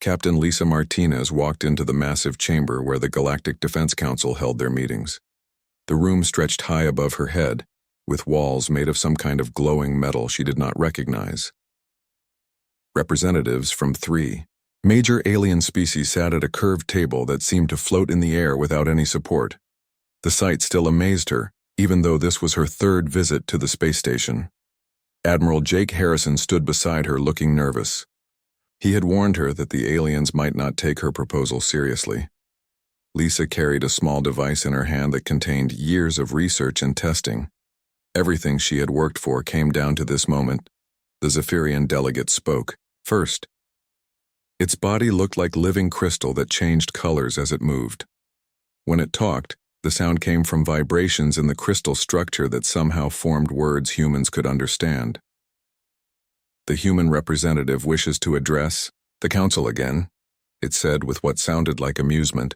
Captain Lisa Martinez walked into the massive chamber where the Galactic Defense Council held their meetings. The room stretched high above her head, with walls made of some kind of glowing metal she did not recognize. Representatives from 3 major alien species sat at a curved table that seemed to float in the air without any support. The sight still amazed her, even though this was her 3rd visit to the space station. Admiral Jake Harrison stood beside her looking nervous. He had warned her that the aliens might not take her proposal seriously. Lisa carried a small device in her hand that contained years of research and testing. Everything she had worked for came down to this moment. The Zephyrian delegate spoke first. Its body looked like living crystal that changed colors as it moved. When it talked, the sound came from vibrations in the crystal structure that somehow formed words humans could understand. The human representative wishes to address the council again, it said with what sounded like amusement.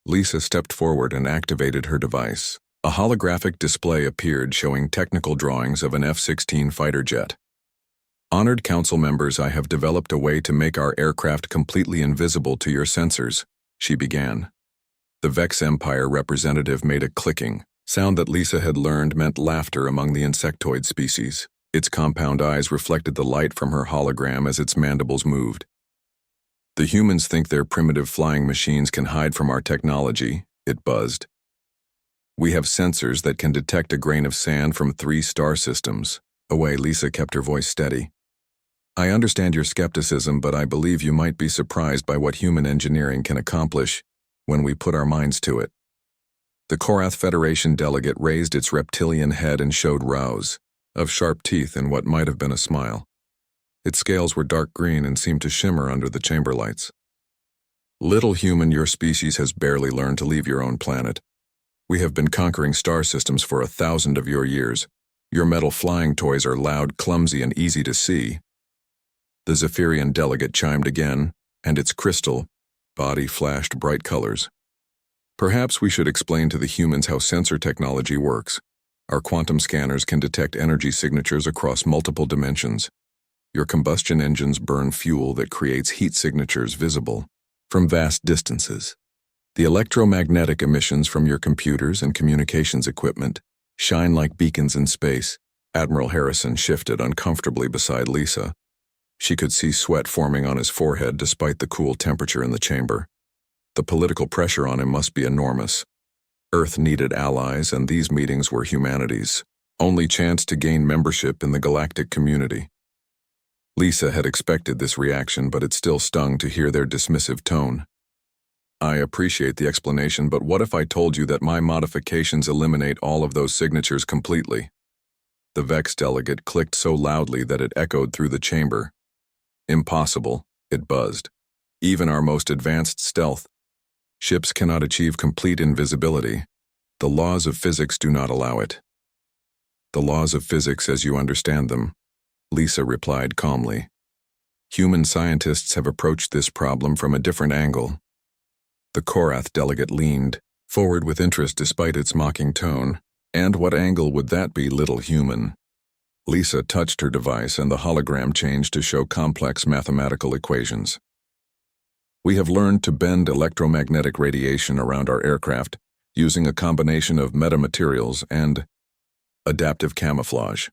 Lisa stepped forward and activated her device. A holographic display appeared showing technical drawings of an F-16 fighter jet. Honored council members, I have developed a way to make our aircraft completely invisible to your sensors, she began. The Vex Empire representative made a clicking sound that Lisa had learned meant laughter among the insectoid species. Its compound eyes reflected the light from her hologram as its mandibles moved. The humans think their primitive flying machines can hide from our technology, it buzzed. We have sensors that can detect a grain of sand from 3 star systems. Away, Lisa kept her voice steady. I understand your skepticism, but I believe you might be surprised by what human engineering can accomplish when we put our minds to it. The Korath Federation delegate raised its reptilian head and showed rows of sharp teeth in what might have been a smile. Its scales were dark green and seemed to shimmer under the chamber lights. Little human, your species has barely learned to leave your own planet. We have been conquering star systems for 1,000 of your years. Your metal flying toys are loud, clumsy, and easy to see. The Zephyrian delegate chimed again, and its crystal body flashed bright colors. Perhaps we should explain to the humans how sensor technology works. Our quantum scanners can detect energy signatures across multiple dimensions. Your combustion engines burn fuel that creates heat signatures visible from vast distances. The electromagnetic emissions from your computers and communications equipment shine like beacons in space. Admiral Harrison shifted uncomfortably beside Lisa. She could see sweat forming on his forehead despite the cool temperature in the chamber. The political pressure on him must be enormous. Earth needed allies, and these meetings were humanity's only chance to gain membership in the galactic community. Lisa had expected this reaction, but it still stung to hear their dismissive tone. I appreciate the explanation, but what if I told you that my modifications eliminate all of those signatures completely? The Vex delegate clicked so loudly that it echoed through the chamber. Impossible, it buzzed. Even our most advanced stealth ships cannot achieve complete invisibility. The laws of physics do not allow it. The laws of physics as you understand them, Lisa replied calmly. Human scientists have approached this problem from a different angle. The Korath delegate leaned forward with interest despite its mocking tone. And what angle would that be, little human? Lisa touched her device and the hologram changed to show complex mathematical equations. We have learned to bend electromagnetic radiation around our aircraft using a combination of metamaterials and adaptive camouflage.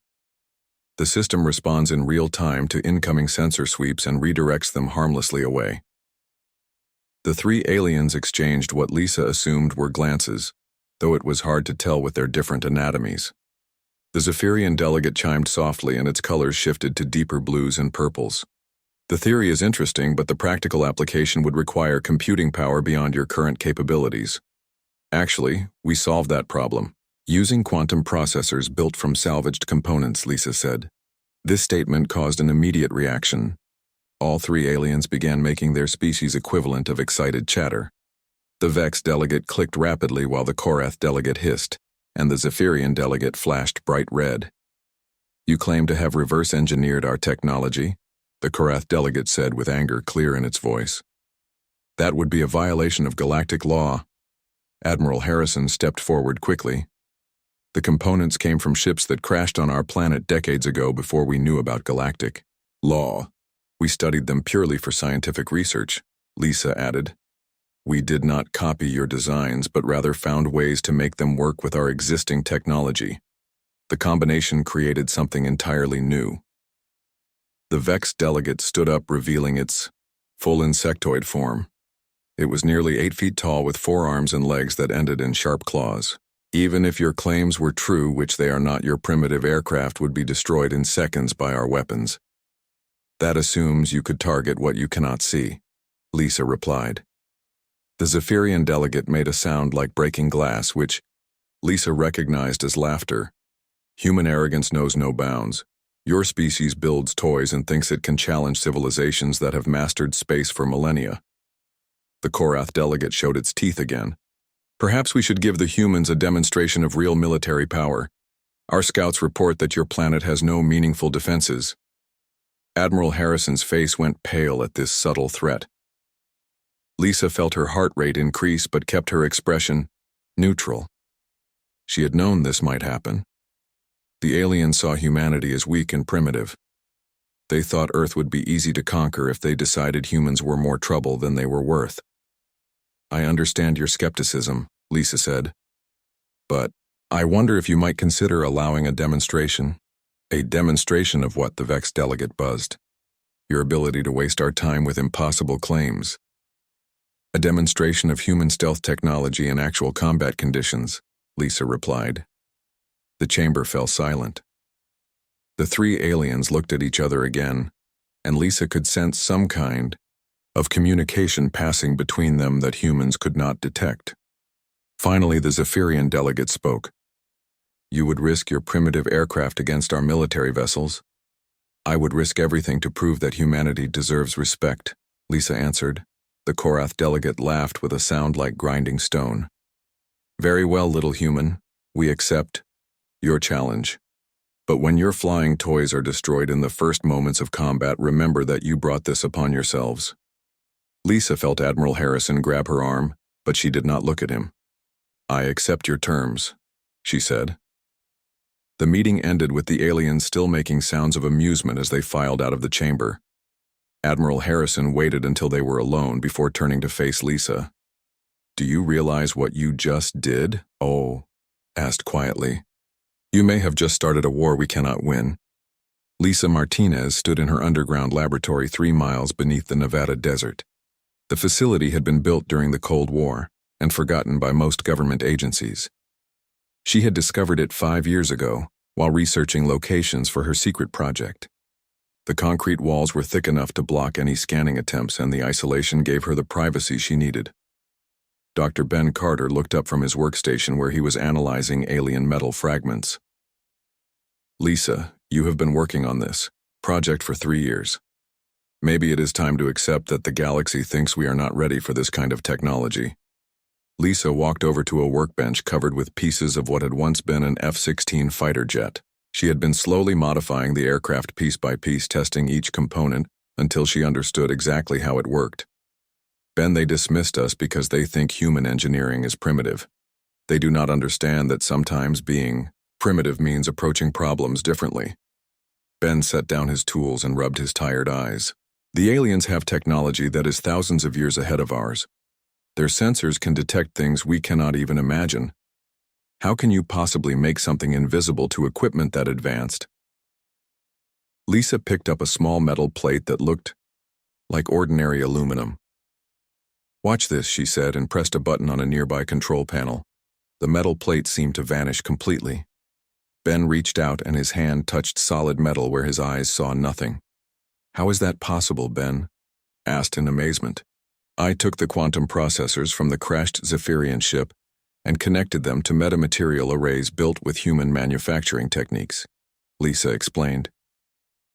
The system responds in real time to incoming sensor sweeps and redirects them harmlessly away. The 3 aliens exchanged what Lisa assumed were glances, though it was hard to tell with their different anatomies. The Zephyrian delegate chimed softly and its colors shifted to deeper blues and purples. The theory is interesting, but the practical application would require computing power beyond your current capabilities. Actually, we solved that problem. Using quantum processors built from salvaged components, Lisa said. This statement caused an immediate reaction. All 3 aliens began making their species equivalent of excited chatter. The Vex delegate clicked rapidly while the Korath delegate hissed, and the Zephyrian delegate flashed bright red. You claim to have reverse-engineered our technology, the Korath delegate said with anger clear in its voice. That would be a violation of galactic law. Admiral Harrison stepped forward quickly. The components came from ships that crashed on our planet decades ago before we knew about galactic law. We studied them purely for scientific research, Lisa added. We did not copy your designs, but rather found ways to make them work with our existing technology. The combination created something entirely new. The Vex delegate stood up, revealing its full insectoid form. It was nearly 8 feet tall with 4 arms and legs that ended in sharp claws. Even if your claims were true, which they are not, your primitive aircraft would be destroyed in seconds by our weapons. That assumes you could target what you cannot see, Lisa replied. The Zephyrian delegate made a sound like breaking glass, which Lisa recognized as laughter. Human arrogance knows no bounds. Your species builds toys and thinks it can challenge civilizations that have mastered space for millennia. The Korath delegate showed its teeth again. Perhaps we should give the humans a demonstration of real military power. Our scouts report that your planet has no meaningful defenses. Admiral Harrison's face went pale at this subtle threat. Lisa felt her heart rate increase but kept her expression neutral. She had known this might happen. The aliens saw humanity as weak and primitive. They thought Earth would be easy to conquer if they decided humans were more trouble than they were worth. I understand your skepticism, Lisa said. But I wonder if you might consider allowing a demonstration. A demonstration of what? The Vex delegate buzzed. Your ability to waste our time with impossible claims. A demonstration of human stealth technology in actual combat conditions, Lisa replied. The chamber fell silent. The 3 aliens looked at each other again, and Lisa could sense some kind of communication passing between them that humans could not detect. Finally, the Zephyrian delegate spoke. You would risk your primitive aircraft against our military vessels? I would risk everything to prove that humanity deserves respect, Lisa answered. The Korath delegate laughed with a sound like grinding stone. Very well, little human. We accept your challenge. But when your flying toys are destroyed in the first moments of combat, remember that you brought this upon yourselves. Lisa felt Admiral Harrison grab her arm, but she did not look at him. I accept your terms, she said. The meeting ended with the aliens still making sounds of amusement as they filed out of the chamber. Admiral Harrison waited until they were alone before turning to face Lisa. Do you realize what you just did? Oh, asked quietly. You may have just started a war we cannot win. Lisa Martinez stood in her underground laboratory 3 miles beneath the Nevada desert. The facility had been built during the Cold War and forgotten by most government agencies. She had discovered it 5 years ago while researching locations for her secret project. The concrete walls were thick enough to block any scanning attempts, and the isolation gave her the privacy she needed. Dr. Ben Carter looked up from his workstation where he was analyzing alien metal fragments. Lisa, you have been working on this project for 3 years. Maybe it is time to accept that the galaxy thinks we are not ready for this kind of technology. Lisa walked over to a workbench covered with pieces of what had once been an F-16 fighter jet. She had been slowly modifying the aircraft piece by piece, testing each component until she understood exactly how it worked. Ben, they dismissed us because they think human engineering is primitive. They do not understand that sometimes being primitive means approaching problems differently. Ben set down his tools and rubbed his tired eyes. The aliens have technology that is thousands of years ahead of ours. Their sensors can detect things we cannot even imagine. How can you possibly make something invisible to equipment that advanced? Lisa picked up a small metal plate that looked like ordinary aluminum. Watch this, she said, and pressed a button on a nearby control panel. The metal plate seemed to vanish completely. Ben reached out and his hand touched solid metal where his eyes saw nothing. How is that possible, Ben? Asked in amazement. I took the quantum processors from the crashed Zephyrian ship and connected them to metamaterial arrays built with human manufacturing techniques, Lisa explained.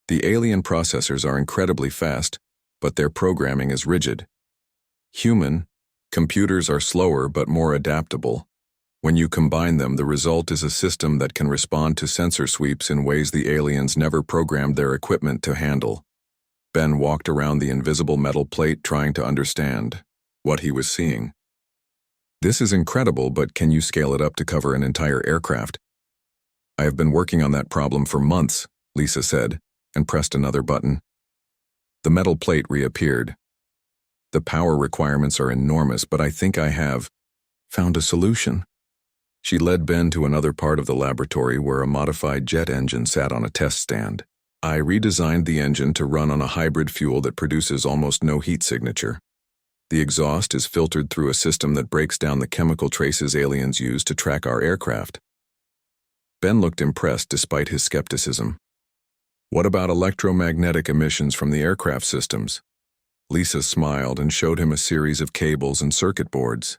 The alien processors are incredibly fast, but their programming is rigid. Human computers are slower but more adaptable. When you combine them, the result is a system that can respond to sensor sweeps in ways the aliens never programmed their equipment to handle. Ben walked around the invisible metal plate trying to understand what he was seeing. This is incredible, but can you scale it up to cover an entire aircraft? I have been working on that problem for months, Lisa said, and pressed another button. The metal plate reappeared. The power requirements are enormous, but I think I have found a solution. She led Ben to another part of the laboratory where a modified jet engine sat on a test stand. I redesigned the engine to run on a hybrid fuel that produces almost no heat signature. The exhaust is filtered through a system that breaks down the chemical traces aliens use to track our aircraft. Ben looked impressed despite his skepticism. What about electromagnetic emissions from the aircraft systems? Lisa smiled and showed him a series of cables and circuit boards.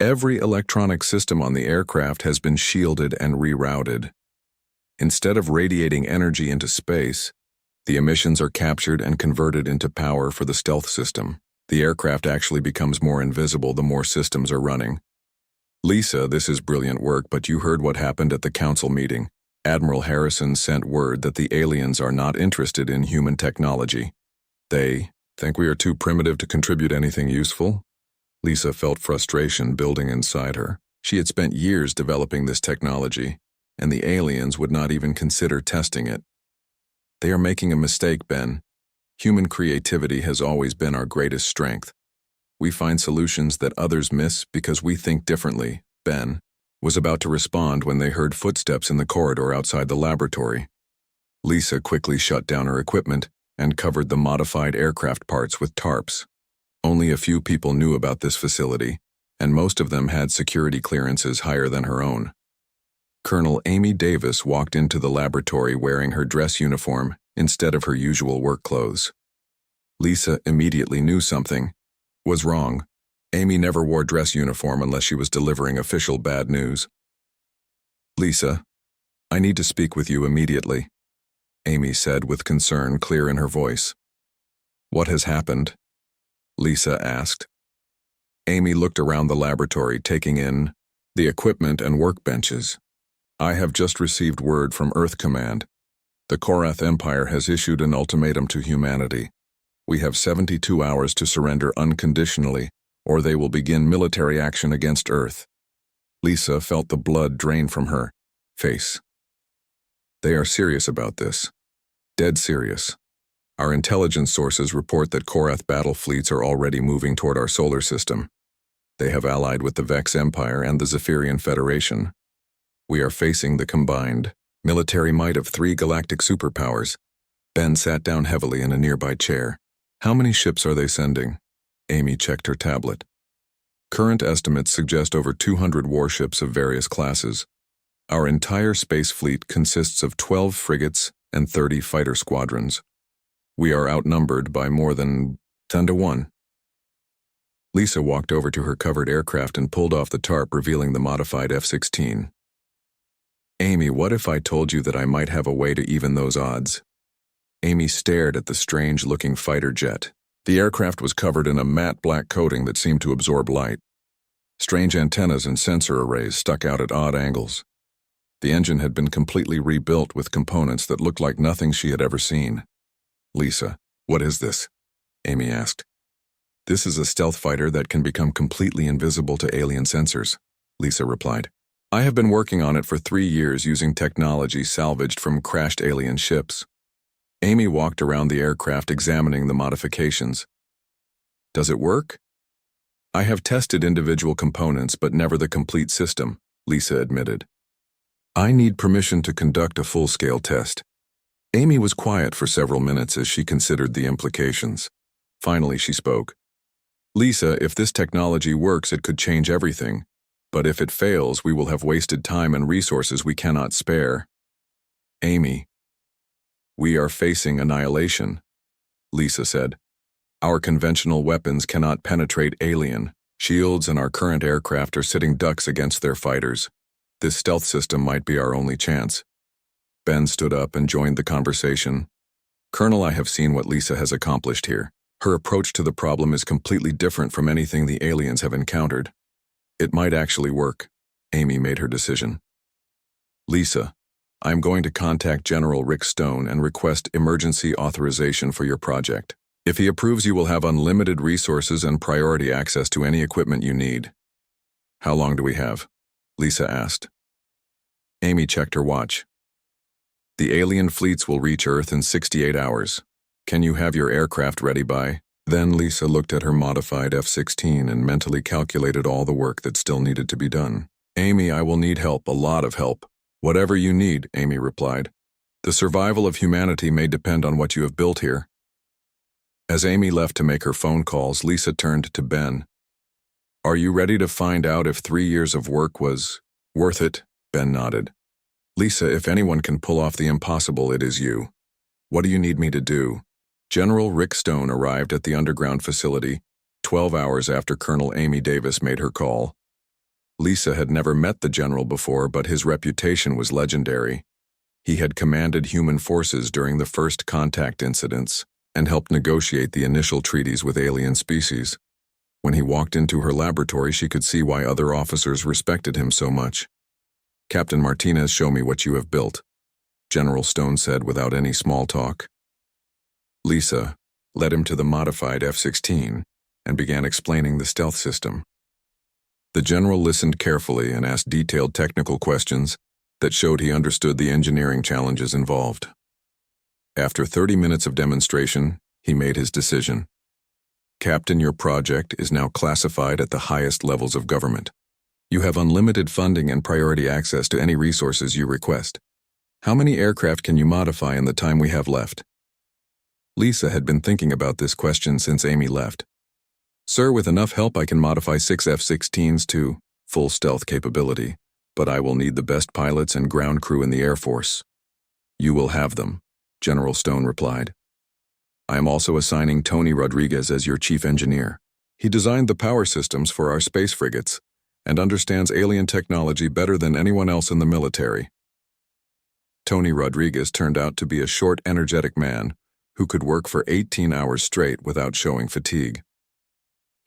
Every electronic system on the aircraft has been shielded and rerouted. Instead of radiating energy into space, the emissions are captured and converted into power for the stealth system. The aircraft actually becomes more invisible the more systems are running. Lisa, this is brilliant work, but you heard what happened at the council meeting. Admiral Harrison sent word that the aliens are not interested in human technology. They think we are too primitive to contribute anything useful? Lisa felt frustration building inside her. She had spent years developing this technology, and the aliens would not even consider testing it. They are making a mistake, Ben. Human creativity has always been our greatest strength. We find solutions that others miss because we think differently. Ben was about to respond when they heard footsteps in the corridor outside the laboratory. Lisa quickly shut down her equipment and covered the modified aircraft parts with tarps. Only a few people knew about this facility, and most of them had security clearances higher than her own. Colonel Amy Davis walked into the laboratory wearing her dress uniform instead of her usual work clothes. Lisa immediately knew something was wrong. Amy never wore dress uniform unless she was delivering official bad news. Lisa, I need to speak with you immediately, Amy said with concern clear in her voice. What has happened? Lisa asked. Amy looked around the laboratory, taking in the equipment and workbenches. I have just received word from Earth Command. The Korath Empire has issued an ultimatum to humanity. We have 72 hours to surrender unconditionally, or they will begin military action against Earth. Lisa felt the blood drain from her face. They are serious about this. Dead serious. Our intelligence sources report that Korath battle fleets are already moving toward our solar system. They have allied with the Vex Empire and the Zephyrian Federation. We are facing the combined military might of 3 galactic superpowers. Ben sat down heavily in a nearby chair. How many ships are they sending? Amy checked her tablet. Current estimates suggest over 200 warships of various classes. Our entire space fleet consists of 12 frigates and 30 fighter squadrons. We are outnumbered by more than 10 to 1. Lisa walked over to her covered aircraft and pulled off the tarp, revealing the modified F-16. Amy, what if I told you that I might have a way to even those odds? Amy stared at the strange-looking fighter jet. The aircraft was covered in a matte black coating that seemed to absorb light. Strange antennas and sensor arrays stuck out at odd angles. The engine had been completely rebuilt with components that looked like nothing she had ever seen. Lisa, what is this? Amy asked. This is a stealth fighter that can become completely invisible to alien sensors, Lisa replied. I have been working on it for 3 years using technology salvaged from crashed alien ships. Amy walked around the aircraft examining the modifications. Does it work? I have tested individual components but never the complete system, Lisa admitted. I need permission to conduct a full-scale test. Amy was quiet for several minutes as she considered the implications. Finally, she spoke. Lisa, if this technology works, it could change everything. But if it fails, we will have wasted time and resources we cannot spare. Amy, we are facing annihilation, Lisa said. Our conventional weapons cannot penetrate alien shields, and our current aircraft are sitting ducks against their fighters. This stealth system might be our only chance. Ben stood up and joined the conversation. Colonel, I have seen what Lisa has accomplished here. Her approach to the problem is completely different from anything the aliens have encountered. It might actually work. Amy made her decision. Lisa, I'm going to contact General Rick Stone and request emergency authorization for your project. If he approves, you will have unlimited resources and priority access to any equipment you need. How long do we have? Lisa asked. Amy checked her watch. The alien fleets will reach Earth in 68 hours. Can you have your aircraft ready by? Then Lisa looked at her modified F-16 and mentally calculated all the work that still needed to be done. Amy, I will need help, a lot of help. Whatever you need, Amy replied. The survival of humanity may depend on what you have built here. As Amy left to make her phone calls, Lisa turned to Ben. Are you ready to find out if 3 years of work was worth it? Ben nodded. Lisa, if anyone can pull off the impossible, it is you. What do you need me to do? General Rick Stone arrived at the underground facility 12 hours after Colonel Amy Davis made her call. Lisa had never met the general before, but his reputation was legendary. He had commanded human forces during the first contact incidents and helped negotiate the initial treaties with alien species. When he walked into her laboratory, she could see why other officers respected him so much. Captain Martinez, show me what you have built, General Stone said without any small talk. Lisa led him to the modified F-16 and began explaining the stealth system. The general listened carefully and asked detailed technical questions that showed he understood the engineering challenges involved. After 30 minutes of demonstration, he made his decision. Captain, your project is now classified at the highest levels of government. You have unlimited funding and priority access to any resources you request. How many aircraft can you modify in the time we have left? Lisa had been thinking about this question since Amy left. Sir, with enough help I can modify 6 F-16s to full stealth capability, but I will need the best pilots and ground crew in the Air Force. You will have them, General Stone replied. I am also assigning Tony Rodriguez as your chief engineer. He designed the power systems for our space frigates and understands alien technology better than anyone else in the military. Tony Rodriguez turned out to be a short, energetic man who could work for 18 hours straight without showing fatigue.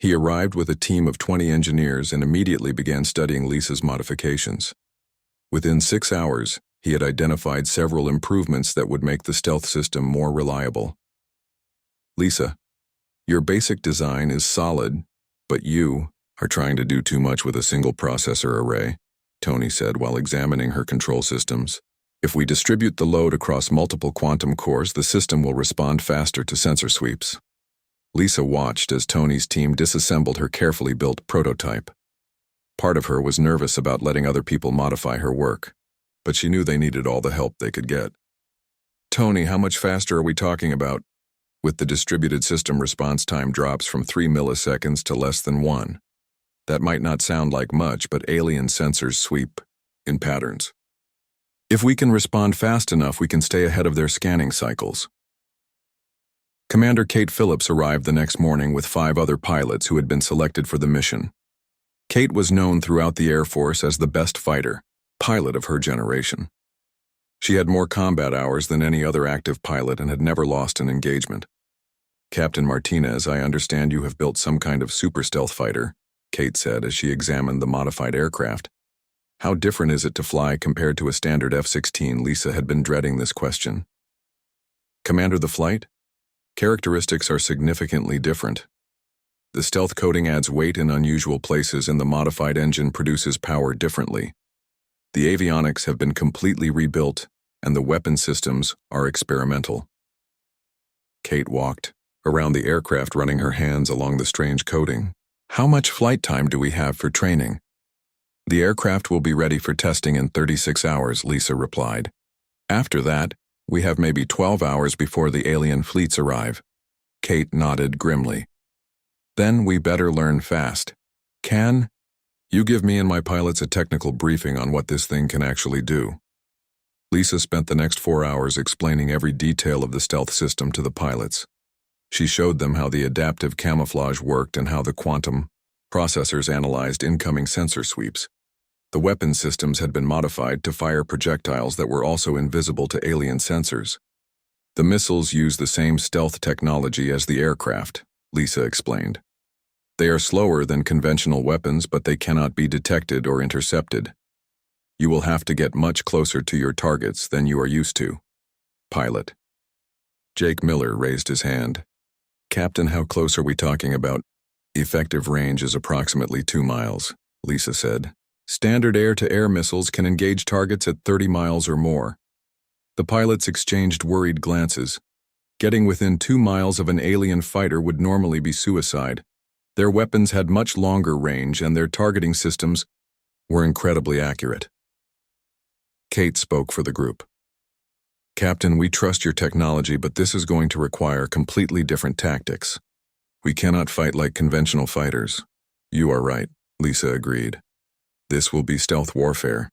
He arrived with a team of 20 engineers and immediately began studying Lisa's modifications. Within 6 hours, he had identified several improvements that would make the stealth system more reliable. Lisa, your basic design is solid, but you are trying to do too much with a single processor array, Tony said while examining her control systems. If we distribute the load across multiple quantum cores, the system will respond faster to sensor sweeps. Lisa watched as Tony's team disassembled her carefully built prototype. Part of her was nervous about letting other people modify her work, but she knew they needed all the help they could get. Tony, how much faster are we talking about? With the distributed system, response time drops from 3 milliseconds to less than 1. That might not sound like much, but alien sensors sweep in patterns. If we can respond fast enough, we can stay ahead of their scanning cycles. Commander Kate Phillips arrived the next morning with 5 other pilots who had been selected for the mission. Kate was known throughout the Air Force as the best fighter, pilot of her generation. She had more combat hours than any other active pilot and had never lost an engagement. Captain Martinez, I understand you have built some kind of super stealth fighter, Kate said as she examined the modified aircraft. How different is it to fly compared to a standard F-16? Lisa had been dreading this question. Commander, the flight? Characteristics are significantly different. The stealth coating adds weight in unusual places and the modified engine produces power differently. The avionics have been completely rebuilt and the weapon systems are experimental. Kate walked around the aircraft, running her hands along the strange coating. How much flight time do we have for training? The aircraft will be ready for testing in 36 hours, Lisa replied. After that, we have maybe 12 hours before the alien fleets arrive. Kate nodded grimly. Then we better learn fast. Can you give me and my pilots a technical briefing on what this thing can actually do? Lisa spent the next 4 hours explaining every detail of the stealth system to the pilots. She showed them how the adaptive camouflage worked and how the quantum processors analyzed incoming sensor sweeps. The weapon systems had been modified to fire projectiles that were also invisible to alien sensors. The missiles use the same stealth technology as the aircraft, Lisa explained. They are slower than conventional weapons, but they cannot be detected or intercepted. You will have to get much closer to your targets than you are used to. Pilot. Jake Miller raised his hand. Captain, how close are we talking about? Effective range is approximately 2 miles, Lisa said. Standard air-to-air missiles can engage targets at 30 miles or more. The pilots exchanged worried glances. Getting within 2 miles of an alien fighter would normally be suicide. Their weapons had much longer range and their targeting systems were incredibly accurate. Kate spoke for the group. "Captain, we trust your technology, but this is going to require completely different tactics. We cannot fight like conventional fighters." "You are right," Lisa agreed. "This will be stealth warfare.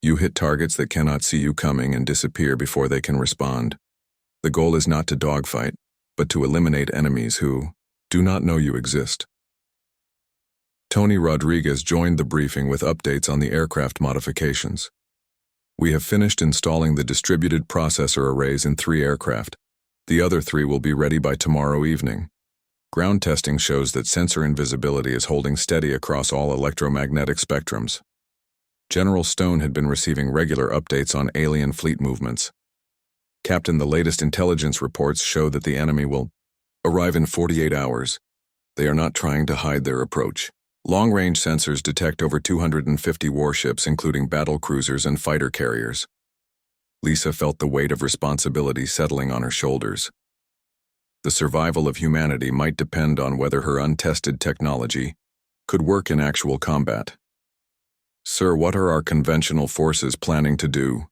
You hit targets that cannot see you coming and disappear before they can respond. The goal is not to dogfight, but to eliminate enemies who do not know you exist." Tony Rodriguez joined the briefing with updates on the aircraft modifications. "We have finished installing the distributed processor arrays in 3 aircraft. The other 3 will be ready by tomorrow evening. Ground testing shows that sensor invisibility is holding steady across all electromagnetic spectrums." General Stone had been receiving regular updates on alien fleet movements. "Captain, the latest intelligence reports show that the enemy will arrive in 48 hours. They are not trying to hide their approach. Long-range sensors detect over 250 warships, including battle cruisers and fighter carriers." Lisa felt the weight of responsibility settling on her shoulders. The survival of humanity might depend on whether her untested technology could work in actual combat. "Sir, what are our conventional forces planning to do?"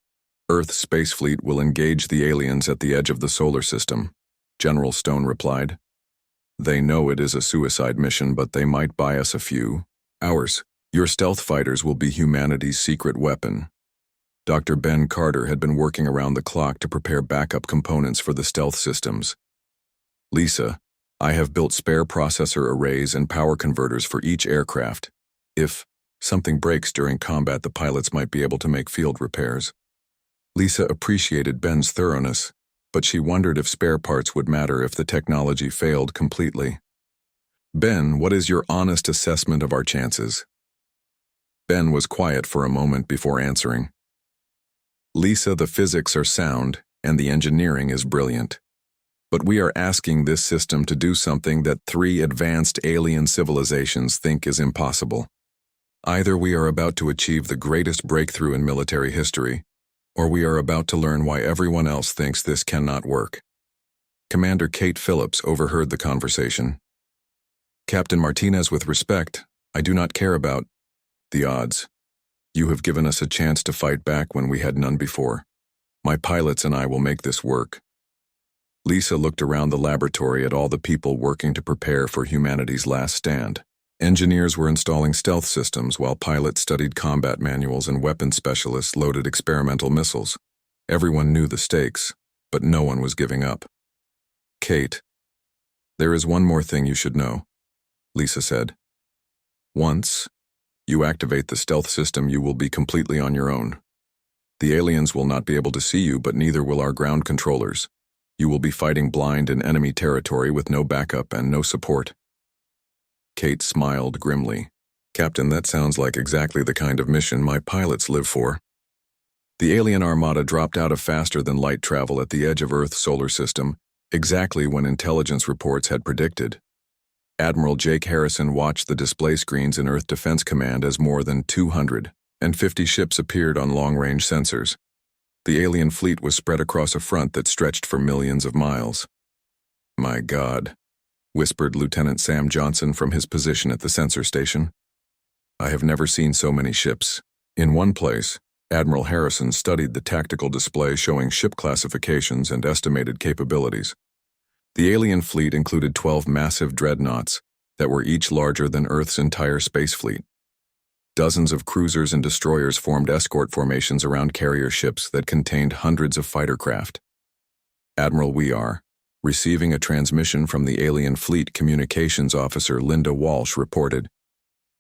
"Earth's space fleet will engage the aliens at the edge of the solar system," General Stone replied. "They know it is a suicide mission, but they might buy us a few hours. Your stealth fighters will be humanity's secret weapon." Dr. Ben Carter had been working around the clock to prepare backup components for the stealth systems. "Lisa, I have built spare processor arrays and power converters for each aircraft. If something breaks during combat, the pilots might be able to make field repairs." Lisa appreciated Ben's thoroughness, but she wondered if spare parts would matter if the technology failed completely. "Ben, what is your honest assessment of our chances?" Ben was quiet for a moment before answering. "Lisa, the physics are sound and the engineering is brilliant. But we are asking this system to do something that 3 advanced alien civilizations think is impossible. Either we are about to achieve the greatest breakthrough in military history, or we are about to learn why everyone else thinks this cannot work." Commander Kate Phillips overheard the conversation. "Captain Martinez, with respect, I do not care about the odds. You have given us a chance to fight back when we had none before. My pilots and I will make this work." Lisa looked around the laboratory at all the people working to prepare for humanity's last stand. Engineers were installing stealth systems while pilots studied combat manuals and weapons specialists loaded experimental missiles. Everyone knew the stakes, but no one was giving up. "Kate, there is one more thing you should know," Lisa said. "Once you activate the stealth system, you will be completely on your own. The aliens will not be able to see you, but neither will our ground controllers. You will be fighting blind in enemy territory with no backup and no support." Kate smiled grimly. "Captain, that sounds like exactly the kind of mission my pilots live for." The alien armada dropped out of faster-than-light travel at the edge of Earth's solar system, exactly when intelligence reports had predicted. Admiral Jake Harrison watched the display screens in Earth Defense Command as more than 250 ships appeared on long-range sensors. The alien fleet was spread across a front that stretched for millions of miles. "My God," whispered Lieutenant Sam Johnson from his position at the sensor station. "I have never seen so many ships." In one place, Admiral Harrison studied the tactical display showing ship classifications and estimated capabilities. The alien fleet included 12 massive dreadnoughts that were each larger than Earth's entire space fleet. Dozens of cruisers and destroyers formed escort formations around carrier ships that contained hundreds of fighter craft. "Admiral, we are receiving a transmission from the alien fleet," Communications Officer Linda Walsh reported.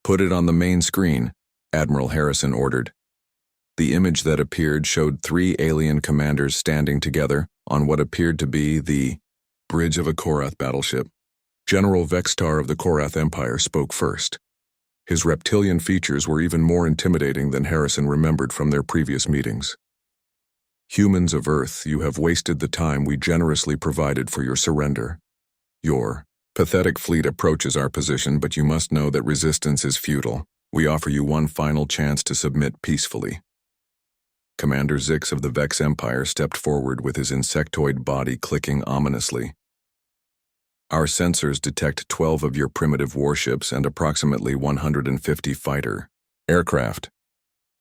"Put it on the main screen," Admiral Harrison ordered. The image that appeared showed 3 alien commanders standing together on what appeared to be the bridge of a Korath battleship. General Vextar of the Korath Empire spoke first. His reptilian features were even more intimidating than Harrison remembered from their previous meetings. "Humans of Earth, you have wasted the time we generously provided for your surrender. Your pathetic fleet approaches our position, but you must know that resistance is futile. We offer you one final chance to submit peacefully." Commander Zix of the Vex Empire stepped forward with his insectoid body clicking ominously. Our sensors detect 12 of your primitive warships and approximately 150 fighter aircraft.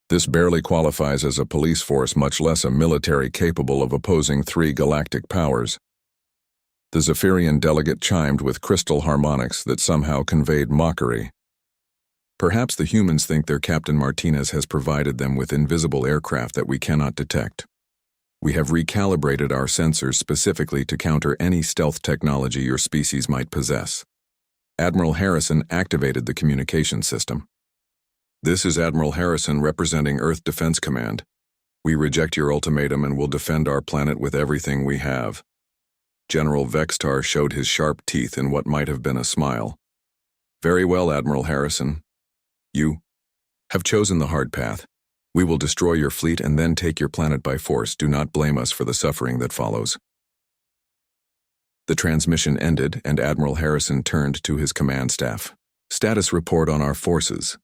This barely qualifies as a police force, much less a military capable of opposing 3 galactic powers. The Zephyrian delegate chimed with crystal harmonics that somehow conveyed mockery. Perhaps the humans think their Captain Martinez has provided them with invisible aircraft that we cannot detect. We have recalibrated our sensors specifically to counter any stealth technology your species might possess. Admiral Harrison activated the communication system. This is Admiral Harrison representing Earth Defense Command. We reject your ultimatum and will defend our planet with everything we have. General Vextar showed his sharp teeth in what might have been a smile. Very well, Admiral Harrison. You have chosen the hard path. We will destroy your fleet and then take your planet by force. Do not blame us for the suffering that follows. The transmission ended and Admiral Harrison turned to his command staff. Status report on our forces.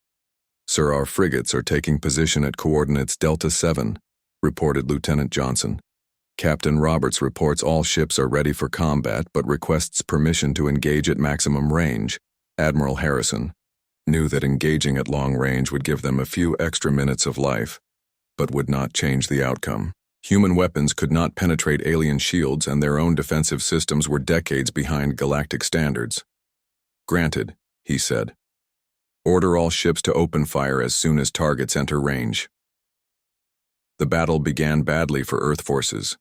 Sir, our frigates are taking position at coordinates Delta 7, reported Lieutenant Johnson. Captain Roberts reports all ships are ready for combat but requests permission to engage at maximum range. Admiral Harrison knew that engaging at long range would give them a few extra minutes of life, but would not change the outcome. Human weapons could not penetrate alien shields and their own defensive systems were decades behind galactic standards. Granted, he said. Order all ships to open fire as soon as targets enter range. The battle began badly for Earth forces.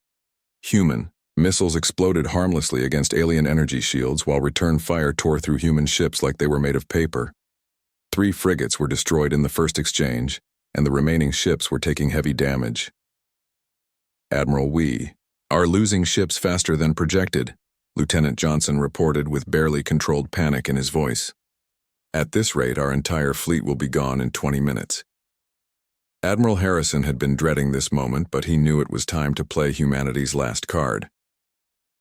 Human missiles exploded harmlessly against alien energy shields while return fire tore through human ships like they were made of paper. 3 frigates were destroyed in the first exchange, and the remaining ships were taking heavy damage. Admiral, we are losing ships faster than projected, Lieutenant Johnson reported with barely controlled panic in his voice. At this rate, our entire fleet will be gone in 20 minutes. Admiral Harrison had been dreading this moment, but he knew it was time to play humanity's last card.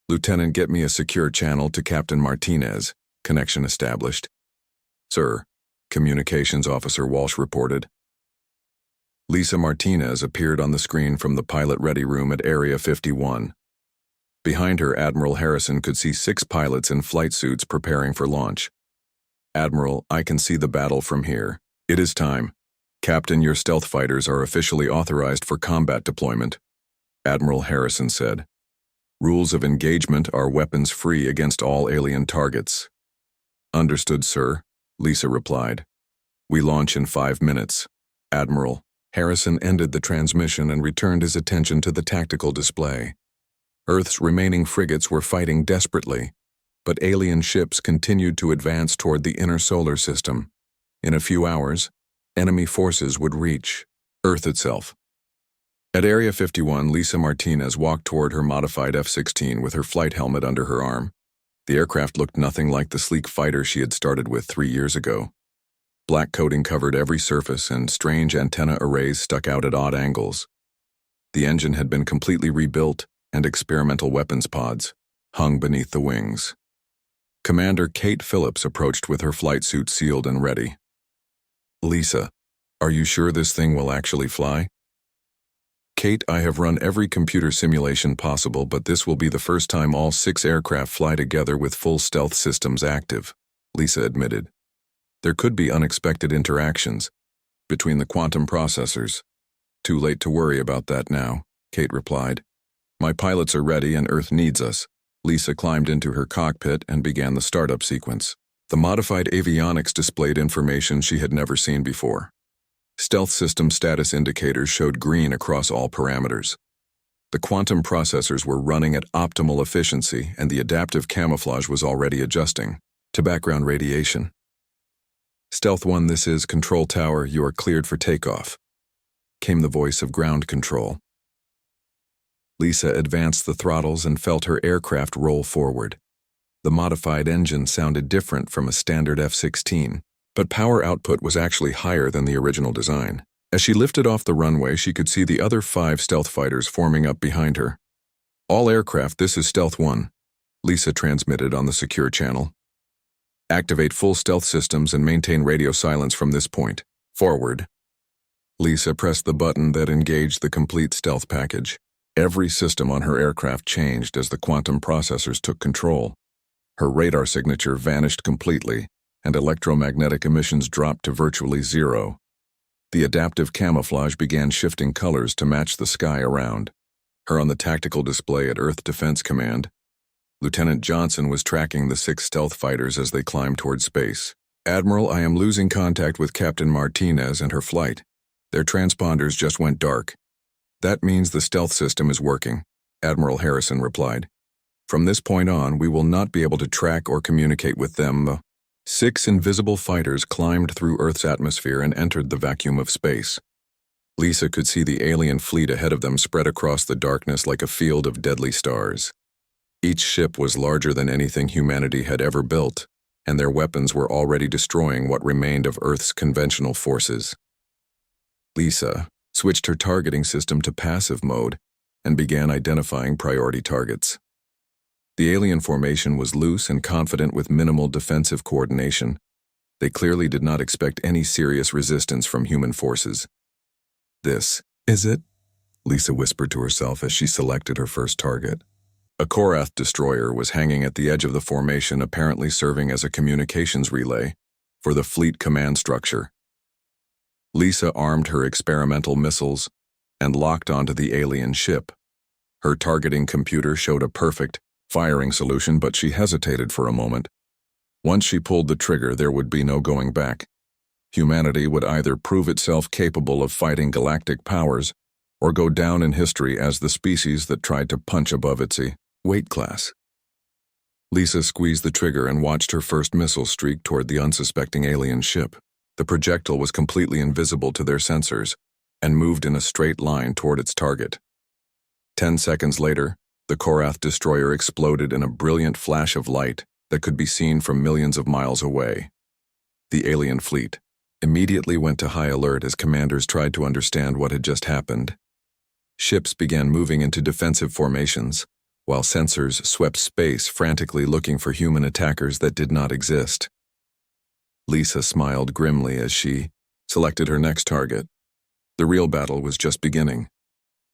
Lieutenant, get me a secure channel to Captain Martinez. Connection established. Sir, Communications Officer Walsh reported. Lisa Martinez appeared on the screen from the pilot ready room at Area 51. Behind her, Admiral Harrison could see 6 pilots in flight suits preparing for launch. Admiral, I can see the battle from here. It is time. Captain, your stealth fighters are officially authorized for combat deployment. Admiral Harrison said. Rules of engagement are weapons free against all alien targets. Understood, sir, Lisa replied. We launch in 5 minutes. Admiral Harrison ended the transmission and returned his attention to the tactical display. Earth's remaining frigates were fighting desperately, but alien ships continued to advance toward the inner solar system. In a few hours, enemy forces would reach Earth itself. At Area 51, Lisa Martinez walked toward her modified F-16 with her flight helmet under her arm. The aircraft looked nothing like the sleek fighter she had started with 3 years ago. Black coating covered every surface and strange antenna arrays stuck out at odd angles. The engine had been completely rebuilt and experimental weapons pods hung beneath the wings. Commander Kate Phillips approached with her flight suit sealed and ready. Lisa, are you sure this thing will actually fly? Kate, I have run every computer simulation possible, but this will be the first time all 6 aircraft fly together with full stealth systems active, Lisa admitted. There could be unexpected interactions between the quantum processors. Too late to worry about that now, Kate replied. My pilots are ready and Earth needs us. Lisa climbed into her cockpit and began the startup sequence. The modified avionics displayed information she had never seen before. Stealth system status indicators showed green across all parameters. The quantum processors were running at optimal efficiency and the adaptive camouflage was already adjusting to background radiation. Stealth 1, this is Control Tower, you are cleared for takeoff, came the voice of ground control. Lisa advanced the throttles and felt her aircraft roll forward. The modified engine sounded different from a standard F-16, but power output was actually higher than the original design. As she lifted off the runway, she could see the other 5 stealth fighters forming up behind her. All aircraft, this is Stealth 1, Lisa transmitted on the secure channel. Activate full stealth systems and maintain radio silence from this point. Forward. Lisa pressed the button that engaged the complete stealth package. Every system on her aircraft changed as the quantum processors took control. Her radar signature vanished completely, and electromagnetic emissions dropped to virtually zero. The adaptive camouflage began shifting colors to match the sky around her. On the tactical display at Earth Defense Command, Lieutenant Johnson was tracking the 6 stealth fighters as they climbed toward space. "Admiral, I am losing contact with Captain Martinez and her flight. Their transponders just went dark." "That means the stealth system is working," Admiral Harrison replied. "From this point on, we will not be able to track or communicate with them." The 6 invisible fighters climbed through Earth's atmosphere and entered the vacuum of space. Lisa could see the alien fleet ahead of them spread across the darkness like a field of deadly stars. Each ship was larger than anything humanity had ever built, and their weapons were already destroying what remained of Earth's conventional forces. Lisa switched her targeting system to passive mode and began identifying priority targets. The alien formation was loose and confident with minimal defensive coordination. They clearly did not expect any serious resistance from human forces. "This is it?" Lisa whispered to herself as she selected her first target. A Korath destroyer was hanging at the edge of the formation, apparently serving as a communications relay for the fleet command structure. Lisa armed her experimental missiles and locked onto the alien ship. Her targeting computer showed a perfect firing solution, but she hesitated for a moment. Once she pulled the trigger, there would be no going back. Humanity would either prove itself capable of fighting galactic powers or go down in history as the species that tried to punch above its weight class. Lisa squeezed the trigger and watched her first missile streak toward the unsuspecting alien ship. The projectile was completely invisible to their sensors and moved in a straight line toward its target. 10 seconds later, the Korath destroyer exploded in a brilliant flash of light that could be seen from millions of miles away. The alien fleet immediately went to high alert as commanders tried to understand what had just happened. Ships began moving into defensive formations, while sensors swept space frantically looking for human attackers that did not exist. Lisa smiled grimly as she selected her next target. The real battle was just beginning.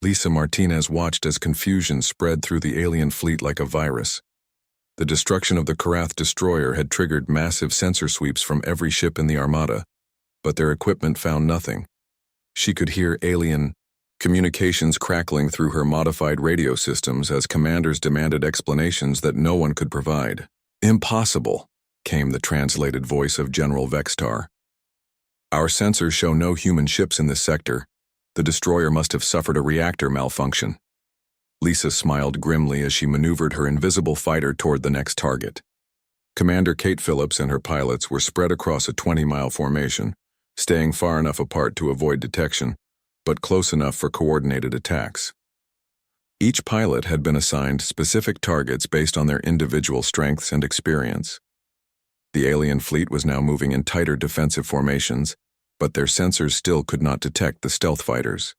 Lisa Martinez watched as confusion spread through the alien fleet like a virus. The destruction of the Korath destroyer had triggered massive sensor sweeps from every ship in the armada, but their equipment found nothing. She could hear alien communications crackling through her modified radio systems as commanders demanded explanations that no one could provide. "Impossible," came the translated voice of General Vextar. "Our sensors show no human ships in this sector. The destroyer must have suffered a reactor malfunction." Lisa smiled grimly as she maneuvered her invisible fighter toward the next target. Commander Kate Phillips and her pilots were spread across a 20-mile formation, staying far enough apart to avoid detection, but close enough for coordinated attacks. Each pilot had been assigned specific targets based on their individual strengths and experience. The alien fleet was now moving in tighter defensive formations, but their sensors still could not detect the stealth fighters.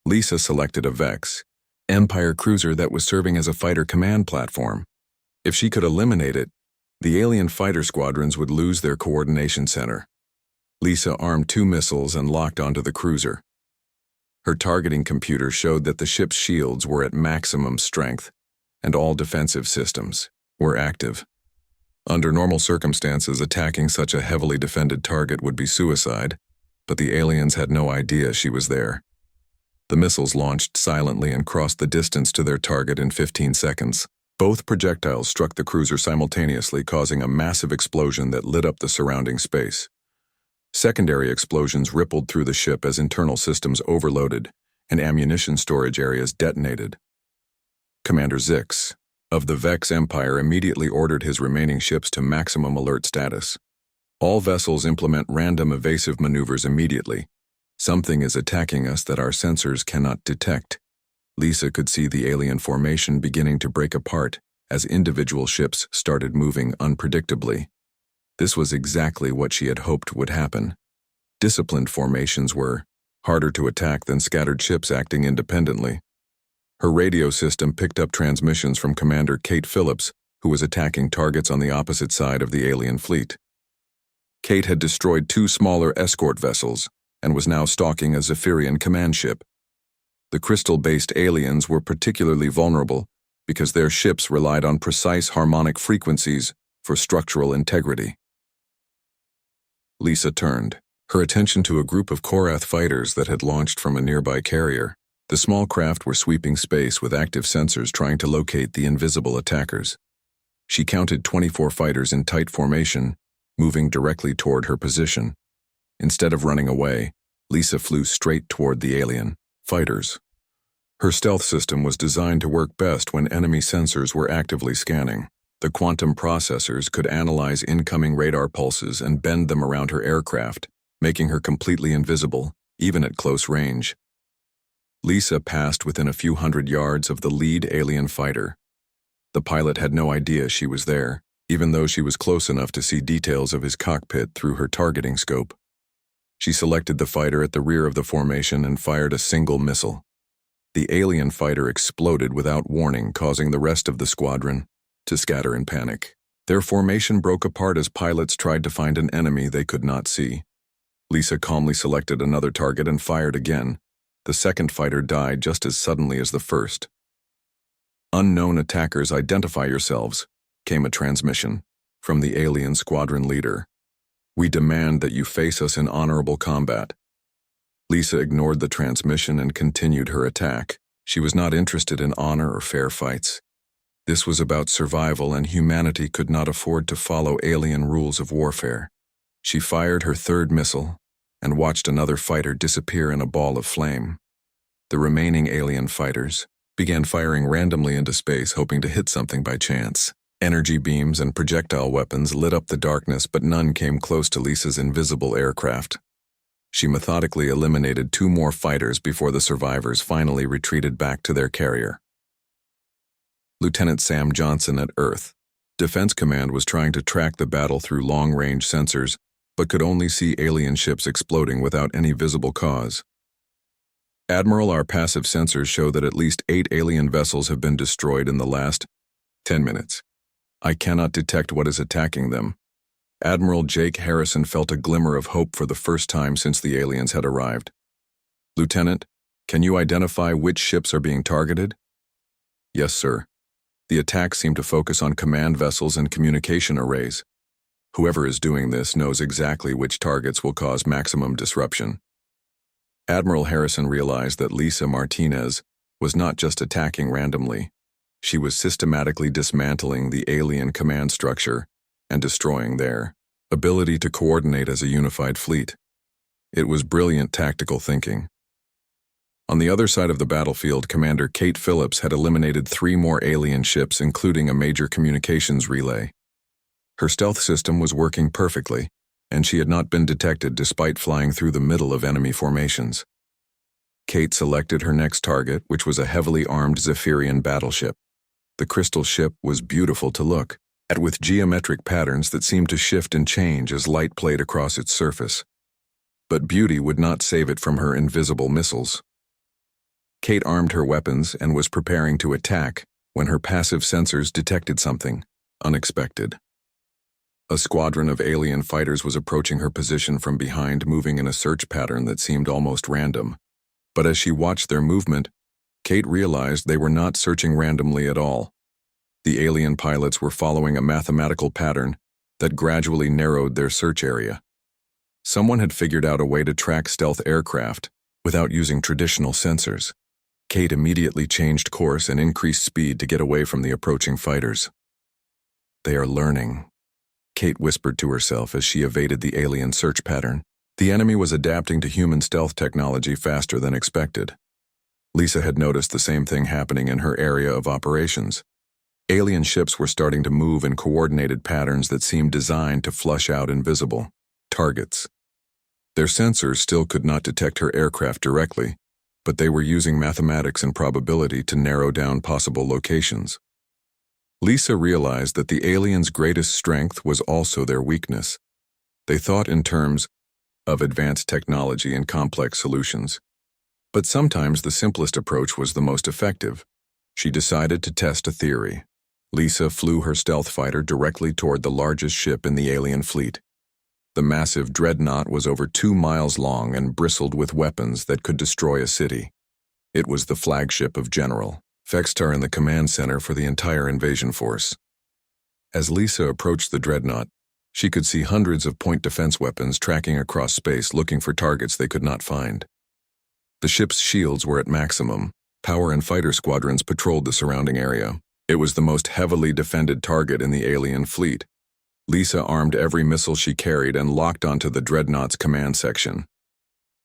Lisa selected a Vex Empire cruiser that was serving as a fighter command platform. If she could eliminate it, the alien fighter squadrons would lose their coordination center. Lisa armed 2 missiles and locked onto the cruiser. Her targeting computer showed that the ship's shields were at maximum strength, and all defensive systems were active. Under normal circumstances, attacking such a heavily defended target would be suicide, but the aliens had no idea she was there. The missiles launched silently and crossed the distance to their target in 15 seconds. Both projectiles struck the cruiser simultaneously, causing a massive explosion that lit up the surrounding space. Secondary explosions rippled through the ship as internal systems overloaded and ammunition storage areas detonated. Commander Zix of the Vex Empire immediately ordered his remaining ships to maximum alert status. "All vessels implement random evasive maneuvers immediately. Something is attacking us that our sensors cannot detect." Lisa could see the alien formation beginning to break apart as individual ships started moving unpredictably. This was exactly what she had hoped would happen. Disciplined formations were harder to attack than scattered ships acting independently. Her radio system picked up transmissions from Commander Kate Phillips, who was attacking targets on the opposite side of the alien fleet. Kate had destroyed 2 smaller escort vessels and was now stalking a Zephyrian command ship. The crystal-based aliens were particularly vulnerable because their ships relied on precise harmonic frequencies for structural integrity. Lisa turned, her attention to a group of Korath fighters that had launched from a nearby carrier. The small craft were sweeping space with active sensors trying to locate the invisible attackers. She counted 24 fighters in tight formation, moving directly toward her position. Instead of running away, Lisa flew straight toward the alien fighters. Her stealth system was designed to work best when enemy sensors were actively scanning. The quantum processors could analyze incoming radar pulses and bend them around her aircraft, making her completely invisible, even at close range. Lisa passed within a few hundred yards of the lead alien fighter. The pilot had no idea she was there, even though she was close enough to see details of his cockpit through her targeting scope. She selected the fighter at the rear of the formation and fired a single missile. The alien fighter exploded without warning, causing the rest of the squadron to scatter in panic. Their formation broke apart as pilots tried to find an enemy they could not see. Lisa calmly selected another target and fired again. The second fighter died just as suddenly as the first. "Unknown attackers, identify yourselves," came a transmission from the alien squadron leader. "We demand that you face us in honorable combat." Lisa ignored the transmission and continued her attack. She was not interested in honor or fair fights. This was about survival, and humanity could not afford to follow alien rules of warfare. She fired her third missile and watched another fighter disappear in a ball of flame. The remaining alien fighters began firing randomly into space, hoping to hit something by chance. Energy beams and projectile weapons lit up the darkness, but none came close to Lisa's invisible aircraft. She methodically eliminated 2 more fighters before the survivors finally retreated back to their carrier. Lieutenant Sam Johnson at Earth Defense Command was trying to track the battle through long-range sensors, but could only see alien ships exploding without any visible cause. "Admiral, our passive sensors show that at least 8 alien vessels have been destroyed in the last 10 minutes. I cannot detect what is attacking them." Admiral Jake Harrison felt a glimmer of hope for the first time since the aliens had arrived. "Lieutenant, can you identify which ships are being targeted?" "Yes, sir. The attacks seem to focus on command vessels and communication arrays. Whoever is doing this knows exactly which targets will cause maximum disruption." Admiral Harrison realized that Lisa Martinez was not just attacking randomly. She was systematically dismantling the alien command structure and destroying their ability to coordinate as a unified fleet. It was brilliant tactical thinking. On the other side of the battlefield, Commander Kate Phillips had eliminated 3 more alien ships, including a major communications relay. Her stealth system was working perfectly, and she had not been detected despite flying through the middle of enemy formations. Kate selected her next target, which was a heavily armed Zephyrian battleship. The crystal ship was beautiful to look at, with geometric patterns that seemed to shift and change as light played across its surface. But beauty would not save it from her invisible missiles. Kate armed her weapons and was preparing to attack when her passive sensors detected something unexpected. A squadron of alien fighters was approaching her position from behind, moving in a search pattern that seemed almost random. But as she watched their movement, Kate realized they were not searching randomly at all. The alien pilots were following a mathematical pattern that gradually narrowed their search area. Someone had figured out a way to track stealth aircraft without using traditional sensors. Kate immediately changed course and increased speed to get away from the approaching fighters. "They are learning," Kate whispered to herself as she evaded the alien search pattern. The enemy was adapting to human stealth technology faster than expected. Lisa had noticed the same thing happening in her area of operations. Alien ships were starting to move in coordinated patterns that seemed designed to flush out invisible targets. Their sensors still could not detect her aircraft directly, but they were using mathematics and probability to narrow down possible locations. Lisa realized that the aliens' greatest strength was also their weakness. They thought in terms of advanced technology and complex solutions. But sometimes the simplest approach was the most effective. She decided to test a theory. Lisa flew her stealth fighter directly toward the largest ship in the alien fleet. The massive dreadnought was over 2 miles long and bristled with weapons that could destroy a city. It was the flagship of General Vextar in the command center for the entire invasion force. As Lisa approached the dreadnought, she could see hundreds of point defense weapons tracking across space looking for targets they could not find. The ship's shields were at maximum. Power and fighter squadrons patrolled the surrounding area. It was the most heavily defended target in the alien fleet. Lisa armed every missile she carried and locked onto the dreadnought's command section.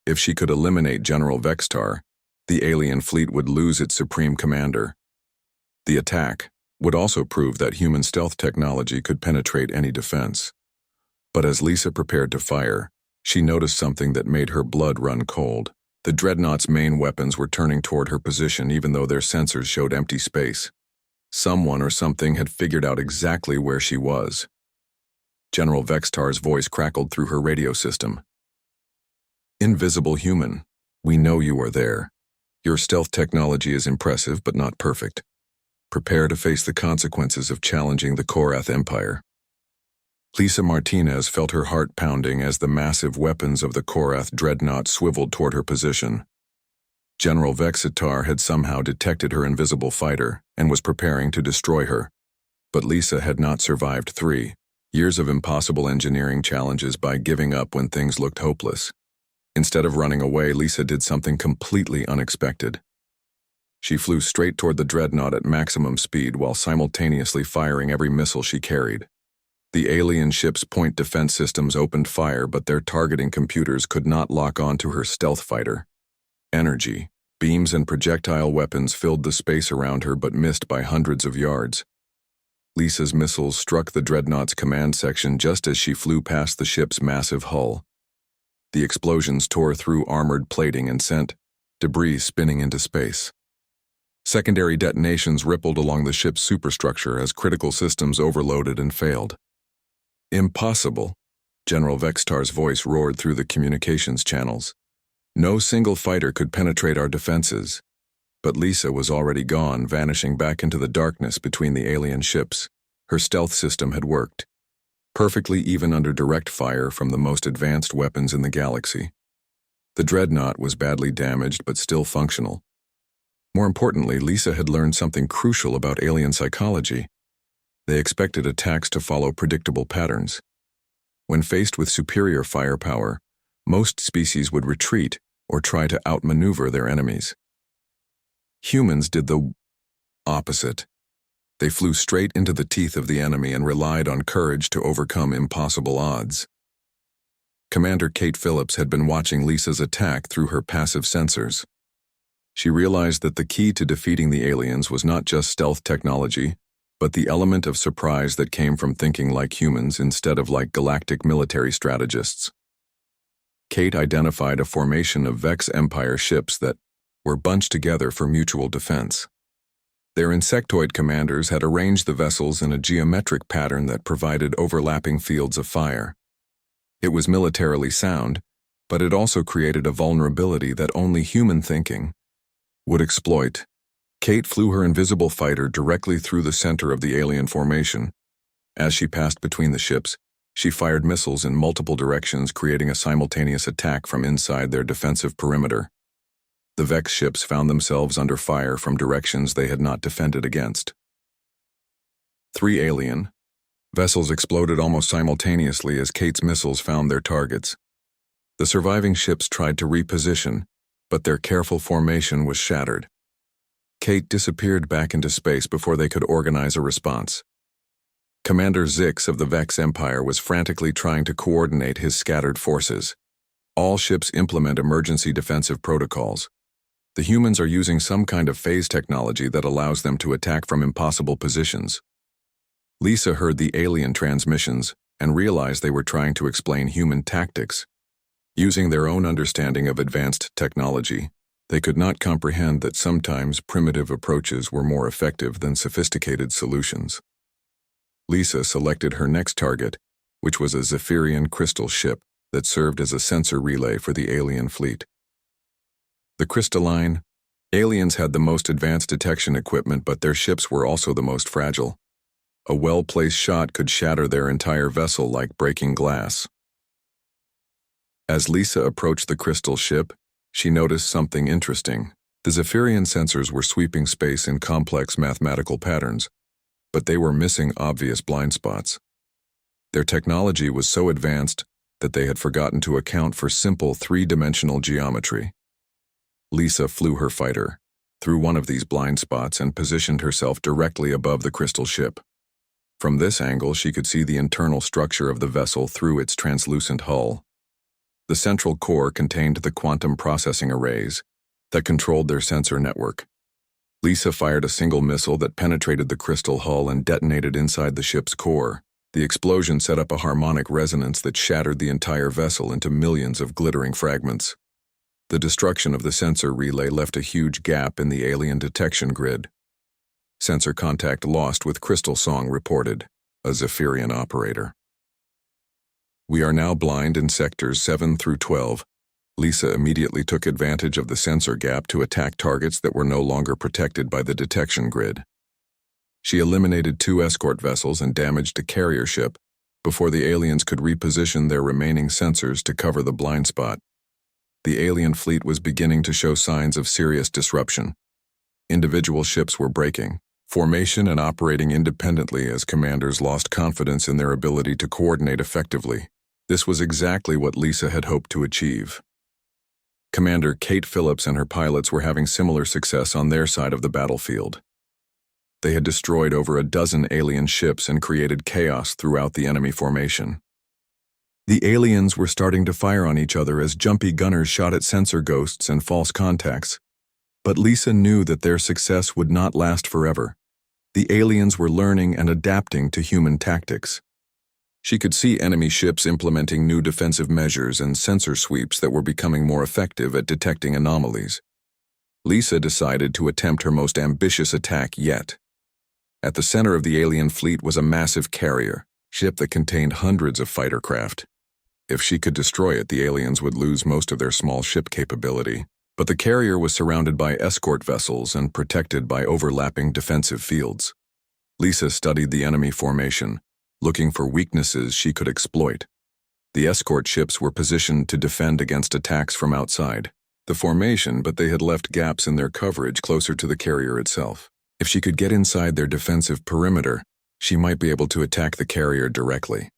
If she could eliminate General Vextar, the alien fleet would lose its supreme commander. The attack would also prove that human stealth technology could penetrate any defense. But as Lisa prepared to fire, she noticed something that made her blood run cold. The dreadnought's main weapons were turning toward her position even though their sensors showed empty space. Someone or something had figured out exactly where she was. General Vextar's voice crackled through her radio system. "Invisible human, we know you are there. Your stealth technology is impressive but not perfect. Prepare to face the consequences of challenging the Korath Empire." Lisa Martinez felt her heart pounding as the massive weapons of the Korath dreadnought swiveled toward her position. General Vextar had somehow detected her invisible fighter and was preparing to destroy her. But Lisa had not survived 3 years of impossible engineering challenges by giving up when things looked hopeless. Instead of running away, Lisa did something completely unexpected. She flew straight toward the dreadnought at maximum speed while simultaneously firing every missile she carried. The alien ship's point defense systems opened fire, but their targeting computers could not lock on to her stealth fighter. Energy, beams and projectile weapons filled the space around her but missed by hundreds of yards. Lisa's missiles struck the dreadnought's command section just as she flew past the ship's massive hull. The explosions tore through armored plating and sent debris spinning into space. Secondary detonations rippled along the ship's superstructure as critical systems overloaded and failed. "Impossible," General Vextar's voice roared through the communications channels. "No single fighter could penetrate our defenses." But Lisa was already gone, vanishing back into the darkness between the alien ships. Her stealth system had worked perfectly even under direct fire from the most advanced weapons in the galaxy. The dreadnought was badly damaged but still functional. More importantly, Lisa had learned something crucial about alien psychology. They expected attacks to follow predictable patterns. When faced with superior firepower, most species would retreat or try to outmaneuver their enemies. Humans did the opposite. They flew straight into the teeth of the enemy and relied on courage to overcome impossible odds. Commander Kate Phillips had been watching Lisa's attack through her passive sensors. She realized that the key to defeating the aliens was not just stealth technology, but the element of surprise that came from thinking like humans instead of like galactic military strategists. Kate identified a formation of Vex Empire ships that were bunched together for mutual defense. Their insectoid commanders had arranged the vessels in a geometric pattern that provided overlapping fields of fire. It was militarily sound, but it also created a vulnerability that only human thinking would exploit. Kate flew her invisible fighter directly through the center of the alien formation. As she passed between the ships, she fired missiles in multiple directions, creating a simultaneous attack from inside their defensive perimeter. The Vex ships found themselves under fire from directions they had not defended against. 3 alien vessels exploded almost simultaneously as Kate's missiles found their targets. The surviving ships tried to reposition, but their careful formation was shattered. Kate disappeared back into space before they could organize a response. Commander Zix of the Vex Empire was frantically trying to coordinate his scattered forces. All ships implement emergency defensive protocols. The humans are using some kind of phase technology that allows them to attack from impossible positions. Lisa heard the alien transmissions and realized they were trying to explain human tactics. Using their own understanding of advanced technology, they could not comprehend that sometimes primitive approaches were more effective than sophisticated solutions. Lisa selected her next target, which was a Zephyrian crystal ship that served as a sensor relay for the alien fleet. The crystalline aliens had the most advanced detection equipment, but their ships were also the most fragile. A well-placed shot could shatter their entire vessel like breaking glass. As Lisa approached the crystal ship, she noticed something interesting. The Zephyrian sensors were sweeping space in complex mathematical patterns, but they were missing obvious blind spots. Their technology was so advanced that they had forgotten to account for simple three-dimensional geometry. Lisa flew her fighter through one of these blind spots and positioned herself directly above the crystal ship. From this angle, she could see the internal structure of the vessel through its translucent hull. The central core contained the quantum processing arrays that controlled their sensor network. Lisa fired a single missile that penetrated the crystal hull and detonated inside the ship's core. The explosion set up a harmonic resonance that shattered the entire vessel into millions of glittering fragments. The destruction of the sensor relay left a huge gap in the alien detection grid. Sensor contact lost with Crystal Song reported, a Zephyrian operator. We are now blind in sectors 7 through 12. Lisa immediately took advantage of the sensor gap to attack targets that were no longer protected by the detection grid. She eliminated 2 escort vessels and damaged a carrier ship before the aliens could reposition their remaining sensors to cover the blind spot. The alien fleet was beginning to show signs of serious disruption. Individual ships were breaking formation and operating independently as commanders lost confidence in their ability to coordinate effectively. This was exactly what Lisa had hoped to achieve. Commander Kate Phillips and her pilots were having similar success on their side of the battlefield. They had destroyed over a dozen alien ships and created chaos throughout the enemy formation. The aliens were starting to fire on each other as jumpy gunners shot at sensor ghosts and false contacts. But Lisa knew that their success would not last forever. The aliens were learning and adapting to human tactics. She could see enemy ships implementing new defensive measures and sensor sweeps that were becoming more effective at detecting anomalies. Lisa decided to attempt her most ambitious attack yet. At the center of the alien fleet was a massive carrier ship that contained hundreds of fighter craft. If she could destroy it, the aliens would lose most of their small ship capability. But the carrier was surrounded by escort vessels and protected by overlapping defensive fields. Lisa studied the enemy formation, looking for weaknesses she could exploit. The escort ships were positioned to defend against attacks from outside the formation, but they had left gaps in their coverage closer to the carrier itself. If she could get inside their defensive perimeter, she might be able to attack the carrier directly.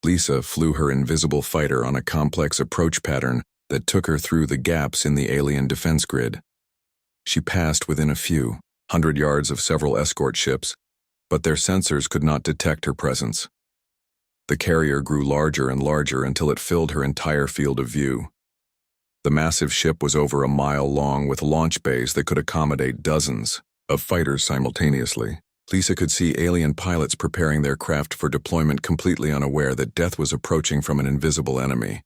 Lisa flew her invisible fighter on a complex approach pattern that took her through the gaps in the alien defense grid. She passed within a few hundred yards of several escort ships, but their sensors could not detect her presence. The carrier grew larger and larger until it filled her entire field of view. The massive ship was over a mile long with launch bays that could accommodate dozens of fighters simultaneously. Lisa could see alien pilots preparing their craft for deployment, completely unaware that death was approaching from an invisible enemy.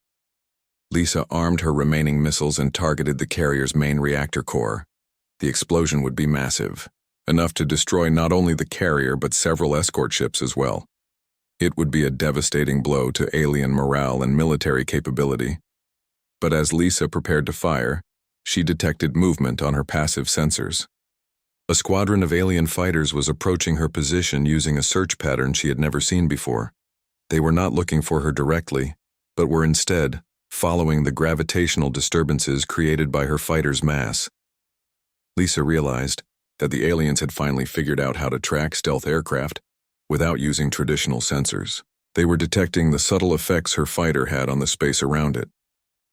Lisa armed her remaining missiles and targeted the carrier's main reactor core. The explosion would be massive, enough to destroy not only the carrier but several escort ships as well. It would be a devastating blow to alien morale and military capability. But as Lisa prepared to fire, she detected movement on her passive sensors. A squadron of alien fighters was approaching her position using a search pattern she had never seen before. They were not looking for her directly, but were instead following the gravitational disturbances created by her fighter's mass. Lisa realized that the aliens had finally figured out how to track stealth aircraft without using traditional sensors. They were detecting the subtle effects her fighter had on the space around it.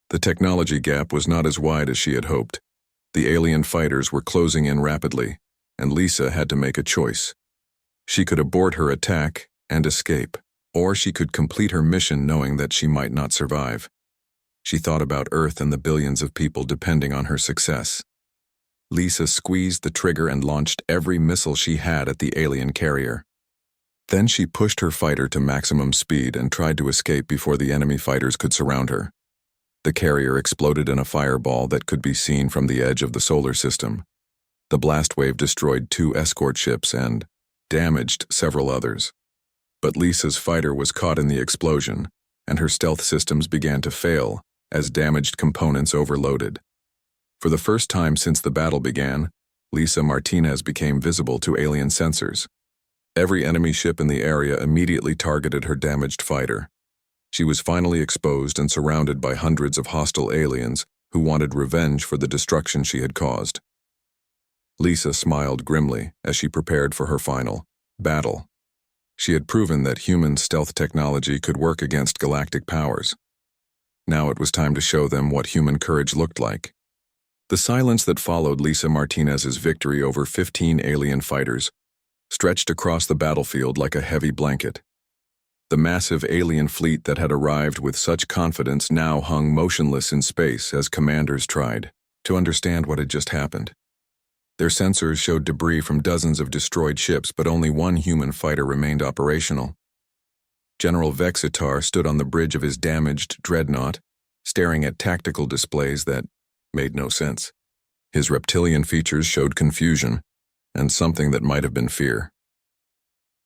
The technology gap was not as wide as she had hoped. The alien fighters were closing in rapidly, and Lisa had to make a choice. She could abort her attack and escape, or she could complete her mission knowing that she might not survive. She thought about Earth and the billions of people depending on her success. Lisa squeezed the trigger and launched every missile she had at the alien carrier. Then she pushed her fighter to maximum speed and tried to escape before the enemy fighters could surround her. The carrier exploded in a fireball that could be seen from the edge of the solar system. The blast wave destroyed 2 escort ships and damaged several others. But Lisa's fighter was caught in the explosion, and her stealth systems began to fail as damaged components overloaded. For the first time since the battle began, Lisa Martinez became visible to alien sensors. Every enemy ship in the area immediately targeted her damaged fighter. She was finally exposed and surrounded by hundreds of hostile aliens who wanted revenge for the destruction she had caused. Lisa smiled grimly as she prepared for her final battle. She had proven that human stealth technology could work against galactic powers. Now it was time to show them what human courage looked like. The silence that followed Lisa Martinez's victory over 15 alien fighters stretched across the battlefield like a heavy blanket. The massive alien fleet that had arrived with such confidence now hung motionless in space as commanders tried to understand what had just happened. Their sensors showed debris from dozens of destroyed ships, but only one human fighter remained operational. General Vexitar stood on the bridge of his damaged dreadnought, staring at tactical displays that made no sense. His reptilian features showed confusion, and something that might have been fear.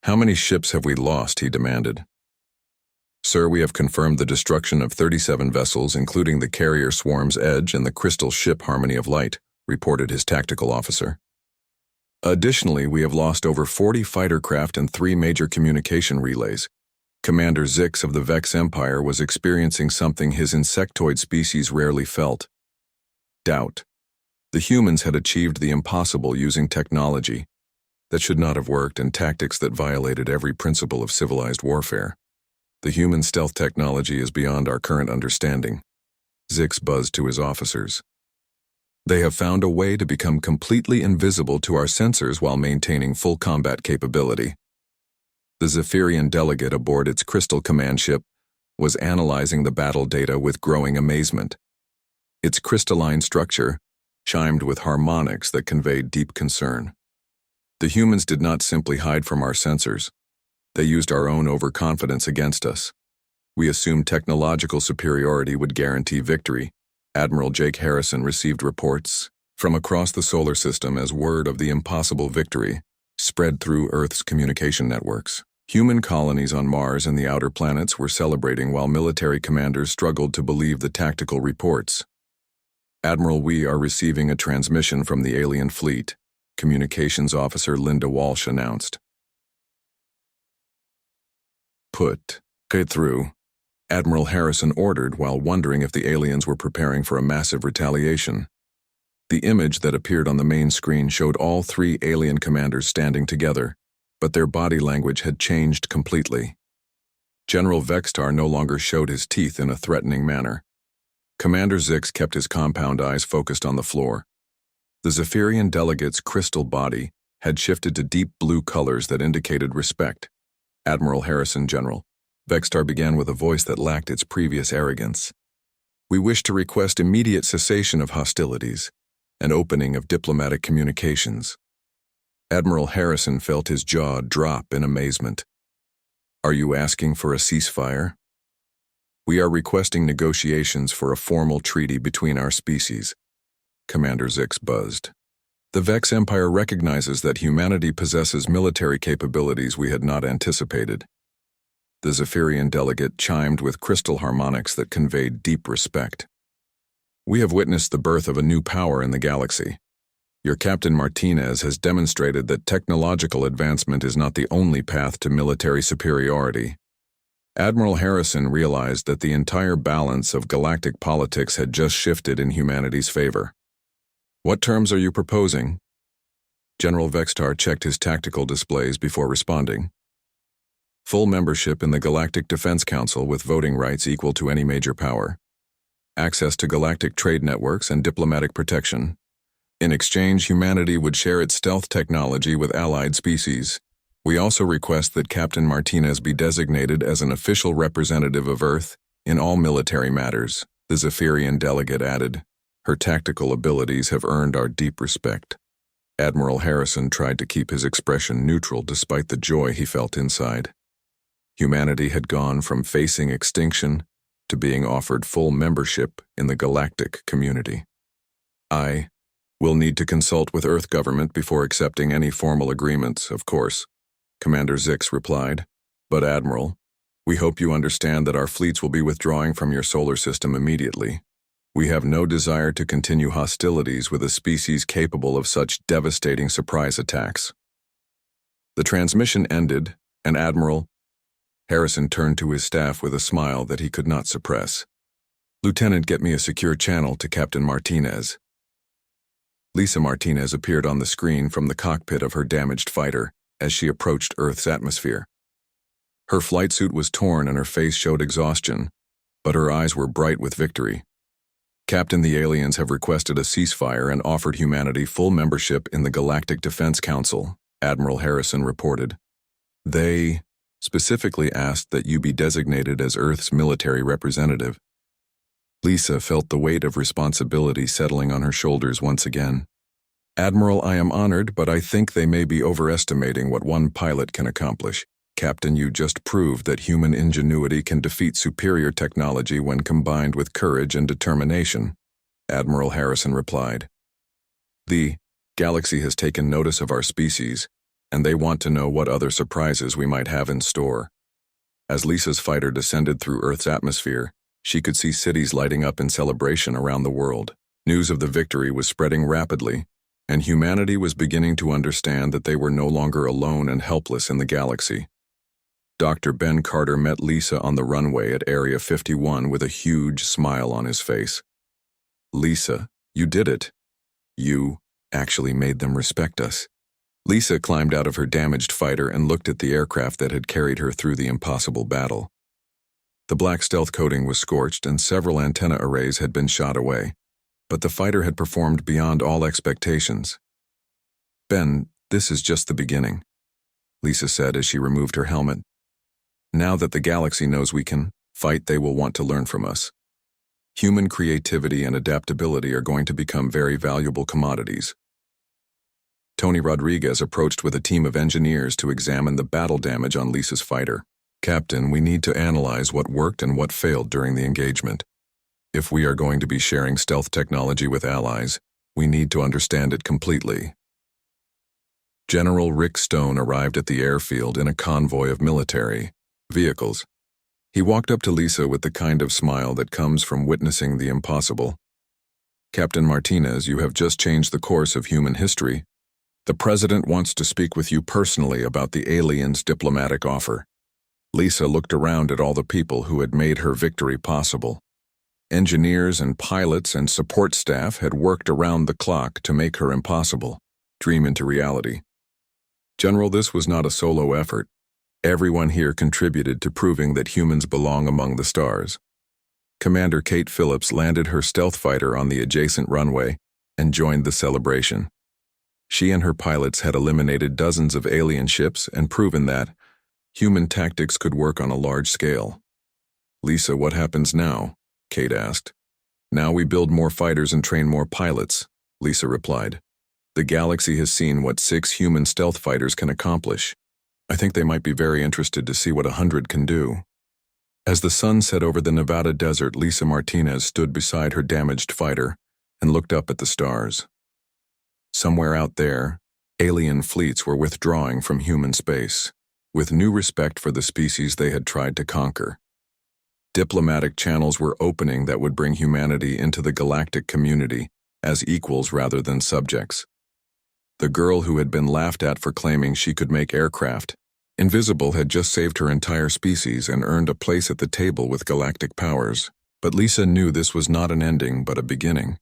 "How many ships have we lost?" he demanded. "Sir, we have confirmed the destruction of 37 vessels, including the carrier Swarm's Edge and the crystal ship Harmony of Light," reported his tactical officer. "Additionally, we have lost over 40 fighter craft and 3 major communication relays." Commander Zix of the Vex Empire was experiencing something his insectoid species rarely felt: doubt. The humans had achieved the impossible using technology that should not have worked and tactics that violated every principle of civilized warfare. "The human stealth technology is beyond our current understanding," Zix buzzed to his officers. "They have found a way to become completely invisible to our sensors while maintaining full combat capability." The Zephyrian delegate aboard its Crystal command ship was analyzing the battle data with growing amazement. Its crystalline structure chimed with harmonics that conveyed deep concern. "The humans did not simply hide from our sensors. They used our own overconfidence against us. We assumed technological superiority would guarantee victory." Admiral Jake Harrison received reports from across the solar system as word of the impossible victory spread through Earth's communication networks. Human colonies on Mars and the outer planets were celebrating while military commanders struggled to believe the tactical reports. "Admiral, we are receiving a transmission from the alien fleet," Communications Officer Linda Walsh announced. "Put it through," Admiral Harrison ordered while wondering if the aliens were preparing for a massive retaliation. The image that appeared on the main screen showed all 3 alien commanders standing together, but their body language had changed completely. General Vexitar no longer showed his teeth in a threatening manner. Commander Zix kept his compound eyes focused on the floor. The Zephyrian delegate's crystal body had shifted to deep blue colors that indicated respect. "Admiral Harrison, General," Vexitar began with a voice that lacked its previous arrogance. "We wish to request immediate cessation of hostilities and opening of diplomatic communications." Admiral Harrison felt his jaw drop in amazement. "Are you asking for a ceasefire?" "We are requesting negotiations for a formal treaty between our species," Commander Zix buzzed. "The Vex Empire recognizes that humanity possesses military capabilities we had not anticipated." The Zephyrian delegate chimed with crystal harmonics that conveyed deep respect. "We have witnessed the birth of a new power in the galaxy. Your Captain Martinez has demonstrated that technological advancement is not the only path to military superiority." Admiral Harrison realized that the entire balance of galactic politics had just shifted in humanity's favor. "What terms are you proposing?" General Vexitar checked his tactical displays before responding. "Full membership in the Galactic Defense Council with voting rights equal to any major power. Access to galactic trade networks and diplomatic protection. In exchange, humanity would share its stealth technology with allied species. We also request that Captain Martinez be designated as an official representative of Earth in all military matters," the Zephyrian delegate added. "Her tactical abilities have earned our deep respect." Admiral Harrison tried to keep his expression neutral despite the joy he felt inside. Humanity had gone from facing extinction to being offered full membership in the galactic community. "I will need to consult with Earth government before accepting any formal agreements, of course," Commander Zix replied. "But Admiral, we hope you understand that our fleets will be withdrawing from your solar system immediately. We have no desire to continue hostilities with a species capable of such devastating surprise attacks." The transmission ended, and Admiral Harrison turned to his staff with a smile that he could not suppress. "Lieutenant, get me a secure channel to Captain Martinez." Lisa Martinez appeared on the screen from the cockpit of her damaged fighter as she approached Earth's atmosphere. Her flight suit was torn and her face showed exhaustion, but her eyes were bright with victory. "Captain, the aliens have requested a ceasefire and offered humanity full membership in the Galactic Defense Council," Admiral Harrison reported. "They specifically asked that you be designated as Earth's military representative." Lisa felt the weight of responsibility settling on her shoulders once again. "Admiral, I am honored, but I think they may be overestimating what one pilot can accomplish. Captain, you just proved that human ingenuity can defeat superior technology when combined with courage and determination," Admiral Harrison replied. "The galaxy has taken notice of our species, and they want to know what other surprises we might have in store." As Lisa's fighter descended through Earth's atmosphere, she could see cities lighting up in celebration around the world. News of the victory was spreading rapidly, and humanity was beginning to understand that they were no longer alone and helpless in the galaxy. Dr. Ben Carter met Lisa on the runway at Area 51 with a huge smile on his face. "Lisa, you did it. You actually made them respect us." Lisa climbed out of her damaged fighter and looked at the aircraft that had carried her through the impossible battle. The black stealth coating was scorched and several antenna arrays had been shot away, but the fighter had performed beyond all expectations. "Ben, this is just the beginning," Lisa said as she removed her helmet. "Now that the galaxy knows we can fight, they will want to learn from us. Human creativity and adaptability are going to become very valuable commodities." Tony Rodriguez approached with a team of engineers to examine the battle damage on Lisa's fighter. "Captain, we need to analyze what worked and what failed during the engagement. If we are going to be sharing stealth technology with allies, we need to understand it completely." General Rick Stone arrived at the airfield in a convoy of military vehicles. He walked up to Lisa with the kind of smile that comes from witnessing the impossible. "Captain Martinez, you have just changed the course of human history. The President wants to speak with you personally about the aliens' diplomatic offer." Lisa looked around at all the people who had made her victory possible. Engineers and pilots and support staff had worked around the clock to make her impossible dream into reality. "General, this was not a solo effort. Everyone here contributed to proving that humans belong among the stars." Commander Kate Phillips landed her stealth fighter on the adjacent runway and joined the celebration. She and her pilots had eliminated dozens of alien ships and proven that human tactics could work on a large scale. "Lisa, what happens now?" Kate asked. "Now we build more fighters and train more pilots," Lisa replied. "The galaxy has seen what 6 human stealth fighters can accomplish. I think they might be very interested to see what 100 can do." As the sun set over the Nevada desert, Lisa Martinez stood beside her damaged fighter and looked up at the stars. Somewhere out there, alien fleets were withdrawing from human space, with new respect for the species they had tried to conquer. Diplomatic channels were opening that would bring humanity into the galactic community as equals rather than subjects. The girl who had been laughed at for claiming she could make aircraft invisible had just saved her entire species and earned a place at the table with galactic powers. But Lisa knew this was not an ending but a beginning.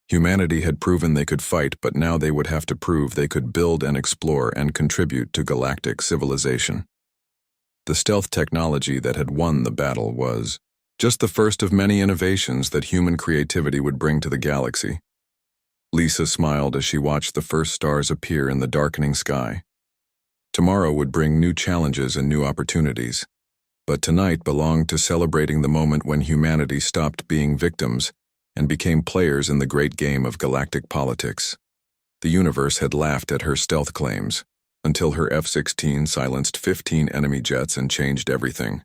Humanity had proven they could fight, but now they would have to prove they could build and explore and contribute to galactic civilization. The stealth technology that had won the battle was just the first of many innovations that human creativity would bring to the galaxy. Lisa smiled as she watched the first stars appear in the darkening sky. Tomorrow would bring new challenges and new opportunities, but tonight belonged to celebrating the moment when humanity stopped being victims and became players in the great game of galactic politics. The universe had laughed at her stealth claims, until her F-16 silenced 15 enemy jets and changed everything.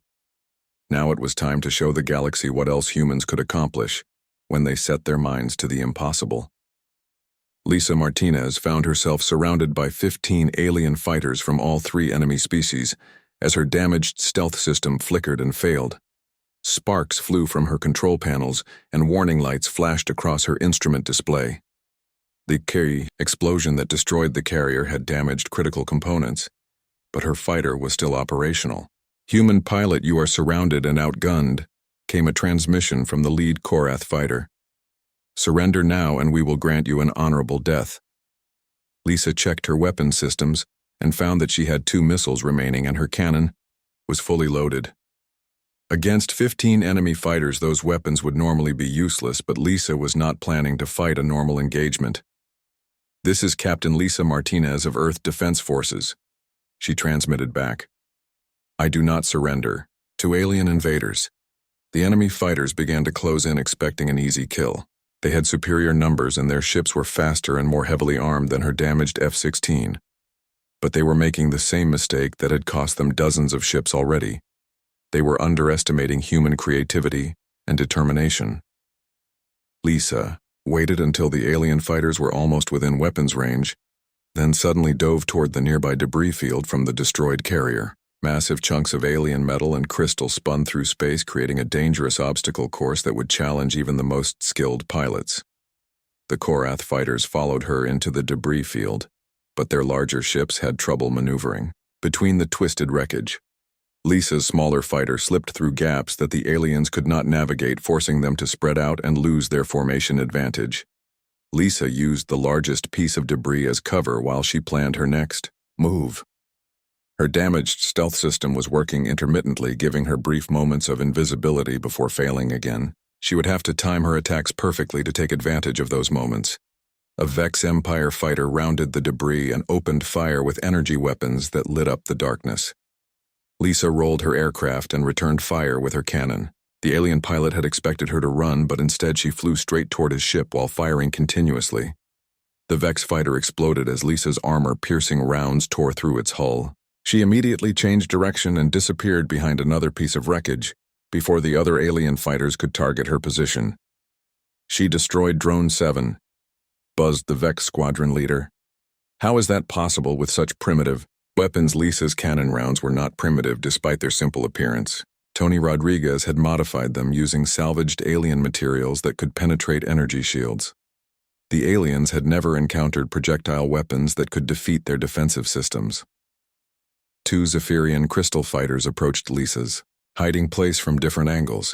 Now it was time to show the galaxy what else humans could accomplish when they set their minds to the impossible. Lisa Martinez found herself surrounded by 15 alien fighters from all 3 enemy species as her damaged stealth system flickered and failed. Sparks flew from her control panels and warning lights flashed across her instrument display. The carrier explosion that destroyed the carrier had damaged critical components, but her fighter was still operational, Human pilot, you are surrounded and outgunned, came a transmission from the lead Korath fighter. Surrender now and we will grant you an honorable death. Lisa checked her weapon systems and found that she had 2 missiles remaining and her cannon was fully loaded. Against 15 enemy fighters, those weapons would normally be useless, but Lisa was not planning to fight a normal engagement. This is Captain Lisa Martinez of Earth Defense Forces. She transmitted back. I do not surrender. To alien invaders. The enemy fighters began to close in, expecting an easy kill. They had superior numbers and their ships were faster and more heavily armed than her damaged F-16. But they were making the same mistake that had cost them dozens of ships already. They were underestimating human creativity and determination. Lisa waited until the alien fighters were almost within weapons range, then suddenly dove toward the nearby debris field from the destroyed carrier. Massive chunks of alien metal and crystal spun through space, creating a dangerous obstacle course that would challenge even the most skilled pilots. The Korath fighters followed her into the debris field, but their larger ships had trouble maneuvering between the twisted wreckage. Lisa's smaller fighter slipped through gaps that the aliens could not navigate, forcing them to spread out and lose their formation advantage. Lisa used the largest piece of debris as cover while she planned her next move. Her damaged stealth system was working intermittently, giving her brief moments of invisibility before failing again. She would have to time her attacks perfectly to take advantage of those moments. A Vex Empire fighter rounded the debris and opened fire with energy weapons that lit up the darkness. Lisa rolled her aircraft and returned fire with her cannon. The alien pilot had expected her to run, but instead she flew straight toward his ship while firing continuously. The Vex fighter exploded as Lisa's armor-piercing rounds tore through its hull. She immediately changed direction and disappeared behind another piece of wreckage before the other alien fighters could target her position. She destroyed Drone 7, buzzed the Vex squadron leader. How is that possible with such primitive weapons? Lisa's cannon rounds were not primitive despite their simple appearance. Tony Rodriguez had modified them using salvaged alien materials that could penetrate energy shields. The aliens had never encountered projectile weapons that could defeat their defensive systems. 2 Zephyrian crystal fighters approached Lisa's hiding place from different angles.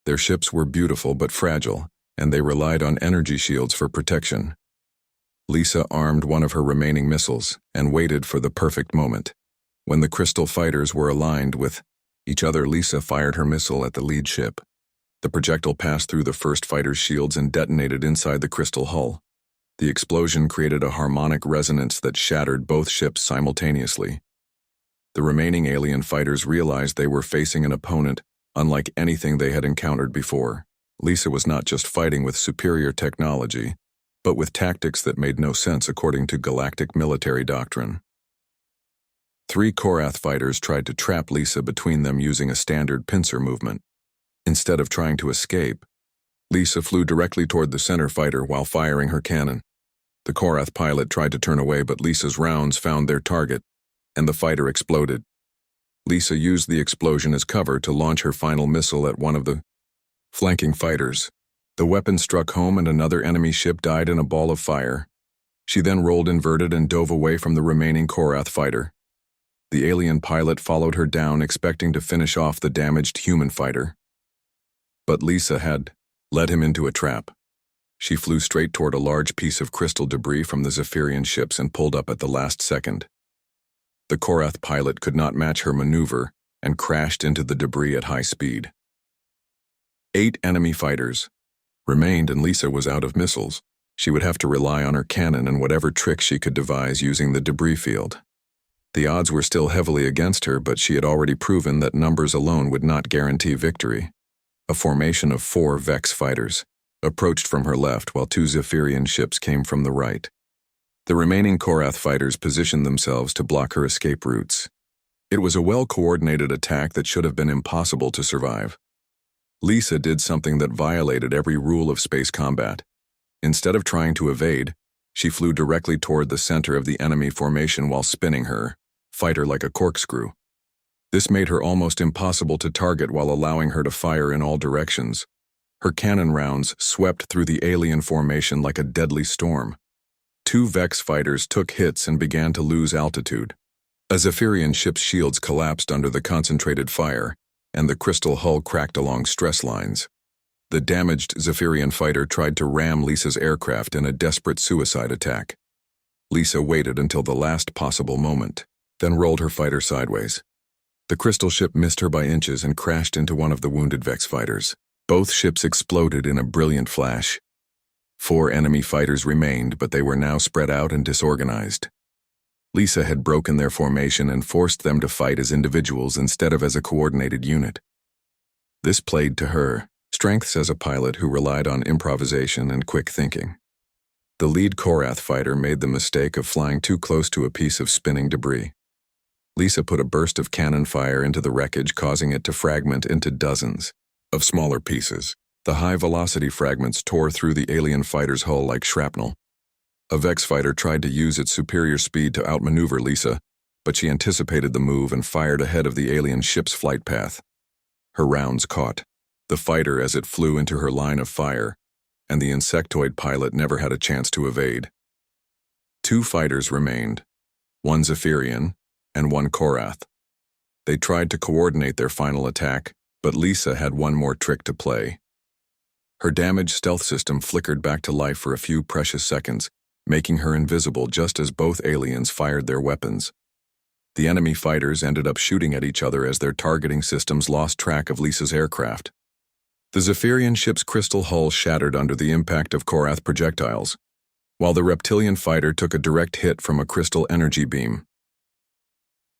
Their ships were beautiful but fragile, and they relied on energy shields for protection. Lisa armed one of her remaining missiles and waited for the perfect moment. When the crystal fighters were aligned with each other, Lisa fired her missile at the lead ship. The projectile passed through the first fighter's shields and detonated inside the crystal hull. The explosion created a harmonic resonance that shattered both ships simultaneously. The remaining alien fighters realized they were facing an opponent unlike anything they had encountered before. Lisa was not just fighting with superior technology, but with tactics that made no sense according to galactic military doctrine. 3 Korath fighters tried to trap Lisa between them using a standard pincer movement. Instead of trying to escape, Lisa flew directly toward the center fighter while firing her cannon. The Korath pilot tried to turn away, but Lisa's rounds found their target, and the fighter exploded. Lisa used the explosion as cover to launch her final missile at one of the flanking fighters. The weapon struck home and another enemy ship died in a ball of fire. She then rolled inverted and dove away from the remaining Korath fighter. The alien pilot followed her down, expecting to finish off the damaged human fighter. But Lisa had led him into a trap. She flew straight toward a large piece of crystal debris from the Zephyrian ships and pulled up at the last second. The Korath pilot could not match her maneuver and crashed into the debris at high speed. 8 enemy fighters remained and Lisa was out of missiles. She would have to rely on her cannon and whatever tricks she could devise using the debris field. The odds were still heavily against her, but she had already proven that numbers alone would not guarantee victory. A formation of 4 Vex fighters approached from her left while 2 Zephyrian ships came from the right. The remaining Korath fighters positioned themselves to block her escape routes. It was a well-coordinated attack that should have been impossible to survive. Lisa did something that violated every rule of space combat. Instead of trying to evade, she flew directly toward the center of the enemy formation while spinning her fighter like a corkscrew. This made her almost impossible to target while allowing her to fire in all directions. Her cannon rounds swept through the alien formation like a deadly storm. 2 Vex fighters took hits and began to lose altitude. A Zephyrian ship's shields collapsed under the concentrated fire, and the crystal hull cracked along stress lines. The damaged Zephyrian fighter tried to ram Lisa's aircraft in a desperate suicide attack. Lisa waited until the last possible moment, then rolled her fighter sideways. The crystal ship missed her by inches and crashed into one of the wounded Vex fighters. Both ships exploded in a brilliant flash. 4 enemy fighters remained, but they were now spread out and disorganized. Lisa had broken their formation and forced them to fight as individuals instead of as a coordinated unit. This played to her strengths as a pilot who relied on improvisation and quick thinking. The lead Korath fighter made the mistake of flying too close to a piece of spinning debris. Lisa put a burst of cannon fire into the wreckage, causing it to fragment into dozens of smaller pieces. The high-velocity fragments tore through the alien fighter's hull like shrapnel. A Vex fighter tried to use its superior speed to outmaneuver Lisa, but she anticipated the move and fired ahead of the alien ship's flight path. Her rounds caught the fighter as it flew into her line of fire, and the insectoid pilot never had a chance to evade. 2 fighters remained, 1 Zephyrian and 1 Korath. They tried to coordinate their final attack, but Lisa had one more trick to play. Her damaged stealth system flickered back to life for a few precious seconds, making her invisible just as both aliens fired their weapons. The enemy fighters ended up shooting at each other as their targeting systems lost track of Lisa's aircraft. The Zephyrian ship's crystal hull shattered under the impact of Korath projectiles, while the reptilian fighter took a direct hit from a crystal energy beam.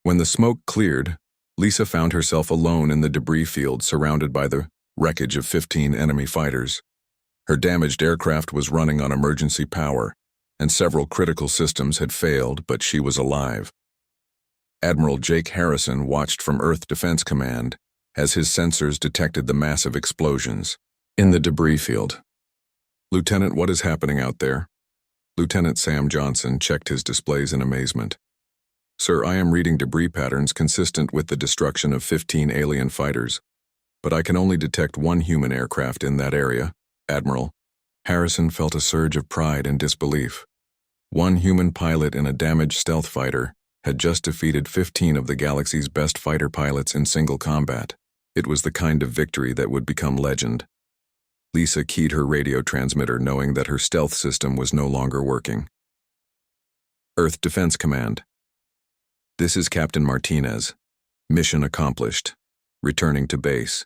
When the smoke cleared, Lisa found herself alone in the debris field surrounded by the wreckage of 15 enemy fighters. Her damaged aircraft was running on emergency power, and several critical systems had failed, but she was alive. Admiral Jake Harrison watched from Earth Defense Command as his sensors detected the massive explosions in the debris field. "Lieutenant, what is happening out there?" Lieutenant Sam Johnson checked his displays in amazement. "Sir, I am reading debris patterns consistent with the destruction of 15 alien fighters, but I can only detect 1 human aircraft in that area, Admiral." Harrison felt a surge of pride and disbelief. 1 human pilot in a damaged stealth fighter had just defeated 15 of the galaxy's best fighter pilots in single combat. It was the kind of victory that would become legend. Lisa keyed her radio transmitter, knowing that her stealth system was no longer working. Earth Defense Command. "This is Captain Martinez. Mission accomplished. Returning to base."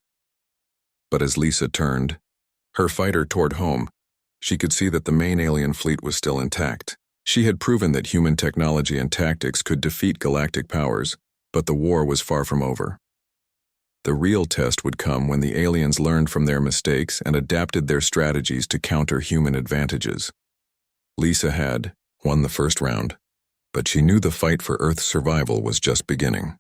But as Lisa turned her fighter toward home, she could see that the main alien fleet was still intact. She had proven that human technology and tactics could defeat galactic powers, but the war was far from over. The real test would come when the aliens learned from their mistakes and adapted their strategies to counter human advantages. Lisa had won the first round, but she knew the fight for Earth's survival was just beginning.